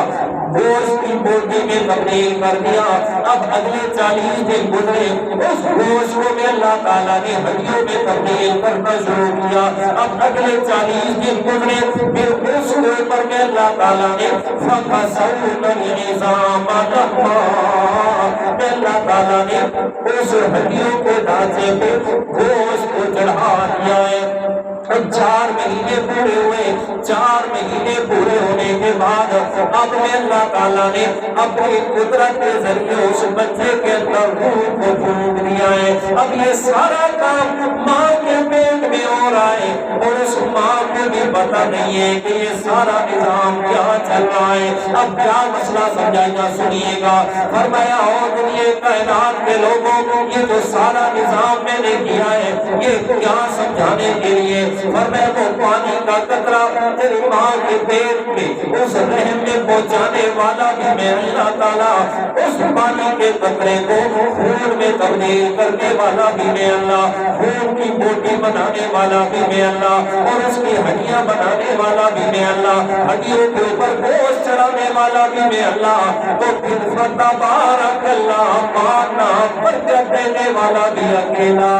گوشت کی بوٹی میں تبدیل کر دیا۔ اب اگلے 40 دن گزرے، اس گوشت کو میں اللہ تعالیٰ نے ہڈیوں میں تبدیل کرنا شروع کیا۔ اب اگلے 40 دن گزرے، پھر اس کے اوپر میں اللہ تعالیٰ نے فَقَسَوْنَ الْعِظَامَ لَحْمًا، میں اللہ تعالیٰ نے اس ہڈیوں کے ڈھانچے پہ گوشت کو چڑھا دیا ہے۔ 4 مہینے پورے ہوئے، 4 مہینے پورے ہونے کے بعد اب میں اللہ تعالیٰ نے اپنی قدرت کے ذریعے اس بچے کے اندر روح کو پھونک دیا ہے۔ اب یہ سارا کام ماں کے پیٹ میں ہو رہا ہے، اور اس ماں کو بھی پتہ نہیں ہے کہ یہ سارا نظام کیا چل رہا ہے۔ اب کیا مسئلہ سمجھائیے، سنیے گا۔ فرمایا اور دنیا کائنات کے لوگوں کو یہ جو سارا نظام میں نے کیا ہے، یہ کیا سمجھانے کے لیے؟ فرمایا وہ پانی کا قطرہ تیری ماں کے پیٹ میں اس رحم میں پہنچانے والا بھی میں اللہ تعالیٰ، اس پانی کے قطرے کو خون میں تبدیل کرنے والا بھی میں اللہ، خون کی بوٹی بنانے والا بھی میں اللہ، اور اس کی ہڈیاں بنانے والا بھی میں اللہ، ہڈیوں کے اوپر گوشت چڑھانے والا بھی میں اللہ۔ تو پھر فتبارک اللہ، مانا برکت دینے والا بھی اکیلا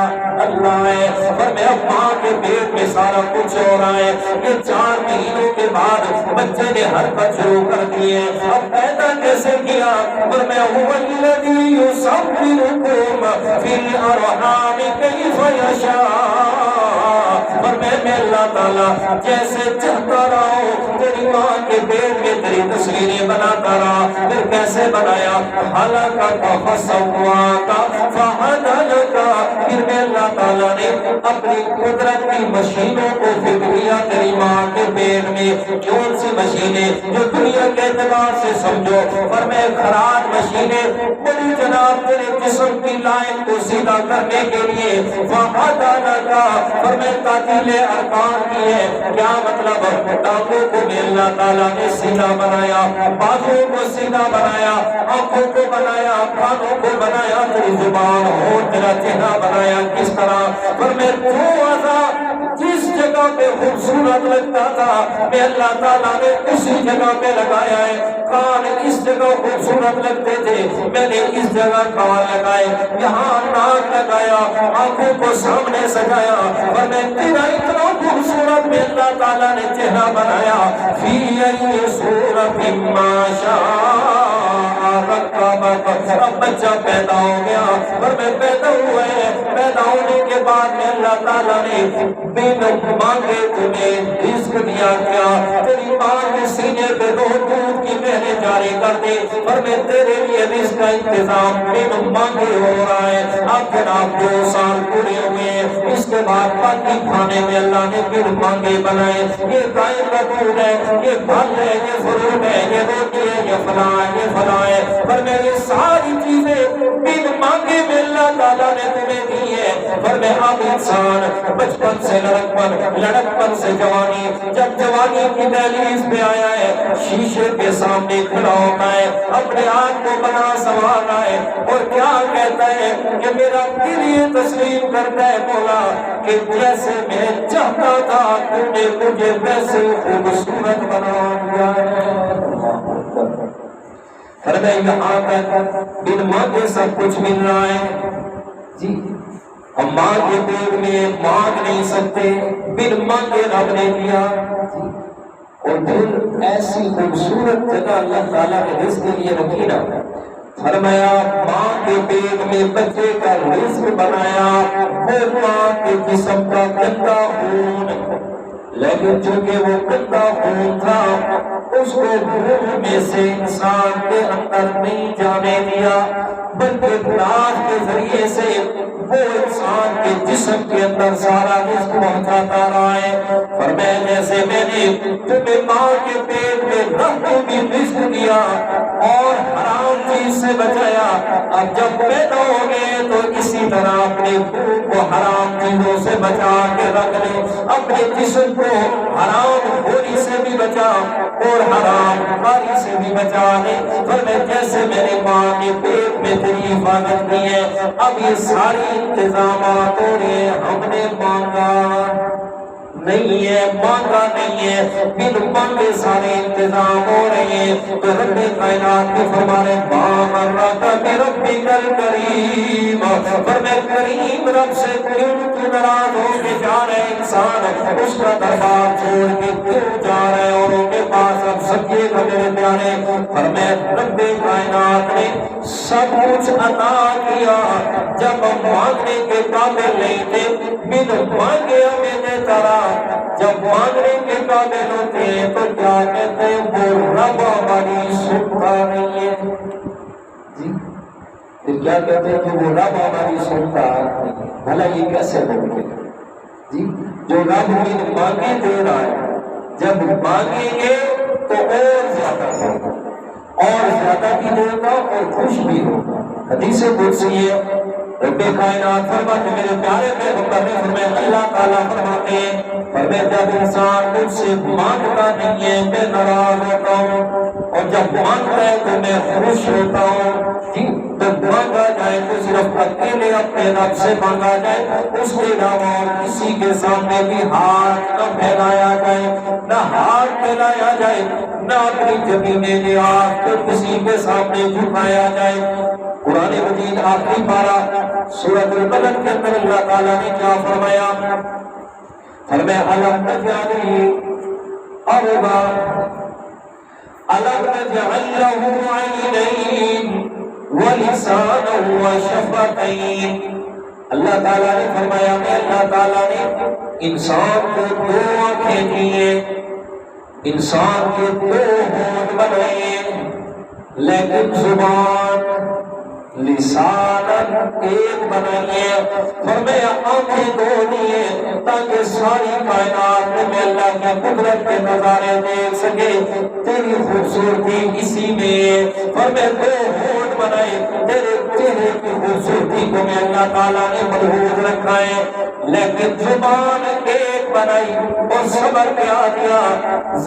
اللہ ہے۔ اور میں اب ماں کے پیٹ میں سارا کچھ ہو رہا ہے۔ یہ 4 مہینوں کے بعد بچے نے حرکت شروع کر دی ہے۔ اب پیدا کیسے کیا؟ اور میں هو الذی یصورکم فی الارحام کیف یشاء، اور میں اللہ تعالیٰ جیسے چاہتا رہا ہوں تیری ماں کے پیٹ میں تیری تصویریں بناتا رہا۔ پھر کیسے بنایا؟ خلقک فسواک فعدلک، پھر میں اللہ تعالیٰ نے اپنی قدرت کی مشینوں کو فٹ کیا تیری ماں کے پیٹ میں۔ کون سی مشینیں؟ جو دنیا کے اعتبار سے سمجھو، اور میں خراج مشینیں بڑی جناب تیرے جسم کی لائن کو سیدھا کرنے کے لیے فعدلک، اور میں تعطیل ارکان کی ہے۔ کیا مطلب؟ ٹانگوں کو میں اللہ تعالیٰ نے سیدھا بنایا، بازوں کو سیدھا بنایا، آنکھوں کو بنایا، کانوں کو بنایا، تیری زبان ہو تیرا چہرہ بنایا۔ کس طرح؟ پر میں تو جس جگہ پہ خوبصورت لگتا تھا میں اللہ تعالیٰ نے اسی جگہ پہ لگایا ہے۔ کان اس جگہ خوبصورت لگتے تھے، میں نے اس جگہ کان لگائے، یہاں ناک لگایا، آنکھوں کو سامنے سجایا، اور میں تیرا اتنا خوبصورت میں اللہ تعالیٰ نے چہرہ بنایا۔ فی ای صورت ما شاء اب بچہ پیدا ہو گیا، اور میں پیدا ہوئے، پیدا ہونے کے بعد میں اللہ تعالیٰ نے بن مانگے تمہیں رزق دیا۔ کیا؟ تیری ماں کے سینے پہ 2 دودھ کی نہریں جاری کر دی، اور میں تیرے لیے رزق کا انتظام بن مانگے ہو رہا ہے۔ اب جناب 2 سال پورے ہوئے، اس کے بعد باقی کھانے میں اللہ نے بن مانگے بنائے۔ یہ گائے کا دودھ ہے، یہ پھل ہے، یہ فروٹ ہے، یہ روٹی ہے، یہ فلاں ہے، یہ فلاں ہے، پر میں یہ ساری چیزیں بن مانگے میں اللہ تعالیٰ نے تمہیں دی ہے۔ پر میں اب انسان بچپن سے لڑکپن سے جوانی، جب جوانی کی دہلیز پہ آیا ہے، شیشے کے سامنے کھڑا ہوتا ہے، اپنے آپ کو بنا سنوارا ہے، اور کیا کہتا ہے کہ میرا دل یہ تسلیم کرتا ہے مولا کہ جیسے میں چاہتا تھا تم نے مجھے ویسے خوبصورت بنا دیا ہے۔ فرمایا یہاں تک بن مانگے سب کچھ مل رہا ہے جی، ہم ماں کے پیٹ میں مانگ نہیں سکتے، بن مانگے رب نے دیا جی۔ اور پھر ایسی خوبصورت جگہ اللہ تعالیٰ نے رزق کے لیے رکھی نا، فرمایا ماں کے پیٹ میں بچے کا رزق بنایا، وہ ماں کے جسم کا گندا خون، لیکن چونکہ وہ گندا خون تھا اس کو منہ میں سے انسان کے اندر نہیں جانے دیا، بلکہ ناک کے ذریعے سے وہ انسان کے جسم کے اندر سارا رزق پہنچاتا رہا ہے۔ فرمایا جیسے میں نے تمہیں ماں کے پیٹ میں رہتے بھی رزق دیا اور حرام چیز سے بچایا، اب جب پیدا ہو گئے تو اسی طرح اپنے منہ کو حرام چیزوں سے بچا کے رکھ لے، اپنے جسم کو حرام خوری سے بھی بچا اور حرام کاری سے بھی بچا لے۔ فرمایا جیسے میرے ماں کے پیٹ میں تیری حفاظت کی ہے، اب یہ ساری انتظامات ہو رہے ہیں، ہم نے مانگا نہیں ہے، مانگا نہیں ہے، بن مانگے سارے انتظام ہو رہے ہیں۔ تو رب کائنات کے فرمانے ماں رہتا بربک الکریم، فرمائے کریم رب سے کیوں تو ناراض ہو کے جا رہے انسان، اس کا دربار چھوڑ کے کیوں جا رہے اور ان کے پاس اب سکیے گا میرے پیارے۔ فرمائے رب کائنات نے سب کچھ عطا کیا، جب ہم مانگنے کے قابل نہیں تھے، بن مانگے ہمیں دیتا رہا، جب مانگنے کے قابل ہوتے ہیں تو کیا کہتے ہیں وہ رب ہماری سنتا نہیں ہے۔ جی پھر کیا کہتے ہیں کہ وہ رب ہماری سنتا نہیں ہے؟ بھلا یہ کیسے ممکن ہے؟ جی جو رب بن مانگے دے رہا ہے، جب مانگیں گے تو اور زیادہ ہوگا، اور زیادہ بھی دے گا اور خوش بھی ہوگا۔ حدیث قدسی ہے، رب کائنات فرماتے میرے پیارے پیغمبر نے فرمایا، اللہ تعالیٰ فرماتے ہیں، فرمایا جب انسان مجھ سے مانگتا نہیں ہے میں ناراض ہوتا ہوں، اور جب مانگتا ہے تو میں خوش ہوتا ہوں۔ جب مانگا جائے تو صرف اکیلے اپنے رب سے مانگا جائے، اس کے علاوہ اور کسی کے سامنے بھی ہاتھ نہ پھیلایا جائے، نہ ہاتھ پھیلایا جائے، نہ اپنی زمینیں نیاز کو کسی کے سامنے جھکایا جائے۔ قرآن مجید آخری پارہ سورۃ البلد کے اندر اللہ تعالیٰ نے کیا فرمایا؟ فرمایا الم نجعل اربا الم نجعل له عینین ولسانا وشفتین۔ اللہ تعالیٰ نے فرمایا کہ اللہ تعالیٰ نے انسان کو دو آنکھیں دی ہیں، انسان کے دو ہونٹ بنائے، لیکن زبان لسانن ایک بنائیے۔ فرمایا آنکھیں دو دیے تاکہ ساری کائنات میں اللہ کی قدرت کے نظارے دیکھ سکے، تیری خوبصورتی اسی میں۔ فرمایا دو ہونٹ بنائے، تیرے چہرے کی خوبصورتی کو میں اللہ تعالیٰ نے ملحوظ رکھا ہے، لیکن زبان ایک بنائی اور صبر کیا دیا،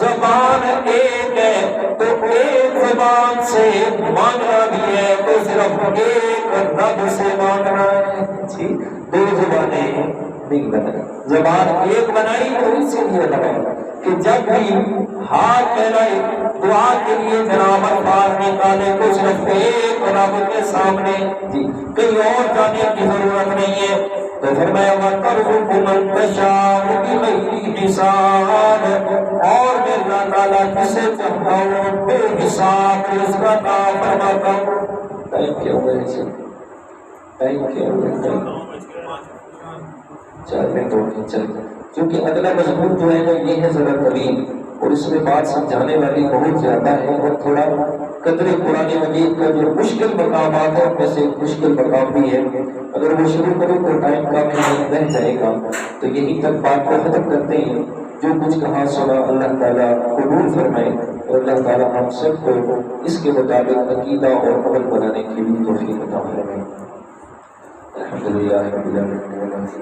زبان ایک ہے تو ایک زبان سے مانگنا بھی ہے تو صرف ایک رب سے مانگنا ہے۔ جی دو زبانیں نہیں بنائی، زبان ایک بنائی تو اسی لیے بنائی کہ جب بھی ہاتھ پھیلائے دعا کے لیے جناب الفاظ نکالے تو صرف ایک رب کے سامنے، جی کہیں اور جانے کی ضرورت نہیں ہے۔ تو فرمایا وَتَرْزُقُ مَن تَشَاءُ بِغَيْرِ حِسَابٍ، اور میں اللہ تعالیٰ جسے چاہتا ہوں بے حساب رزق عطا فرماتا ہوں۔ ٹائم کیا ہوا ہے اسے؟ ٹائم کیا ہوا ہے؟ 4 منٹ ہو گئے، چل کیونکہ اگلا مضمون جو ہے نا یہ ہے ذرا طویل اور اس میں بات سمجھانے والی بہت زیادہ ہے، اور تھوڑا قدر قرآن مجید کا جو مشکل مقامات ہے ان میں سے مشکل مقام بھی ہے، اگر وہ شروع کرو تو ٹائم کا میں رہ جائے گا، تو یہیں تک بات کو ختم کرتے ہیں۔ جو کچھ کہا سنا اللہ تعالیٰ قبول فرمائے اور اللہ تعالیٰ ہم سب کو اس کے مطابق عقیدہ اور عمل بنانے کی بھی توفیق عطا فرمائے۔ الحمدللہ رب العالمین۔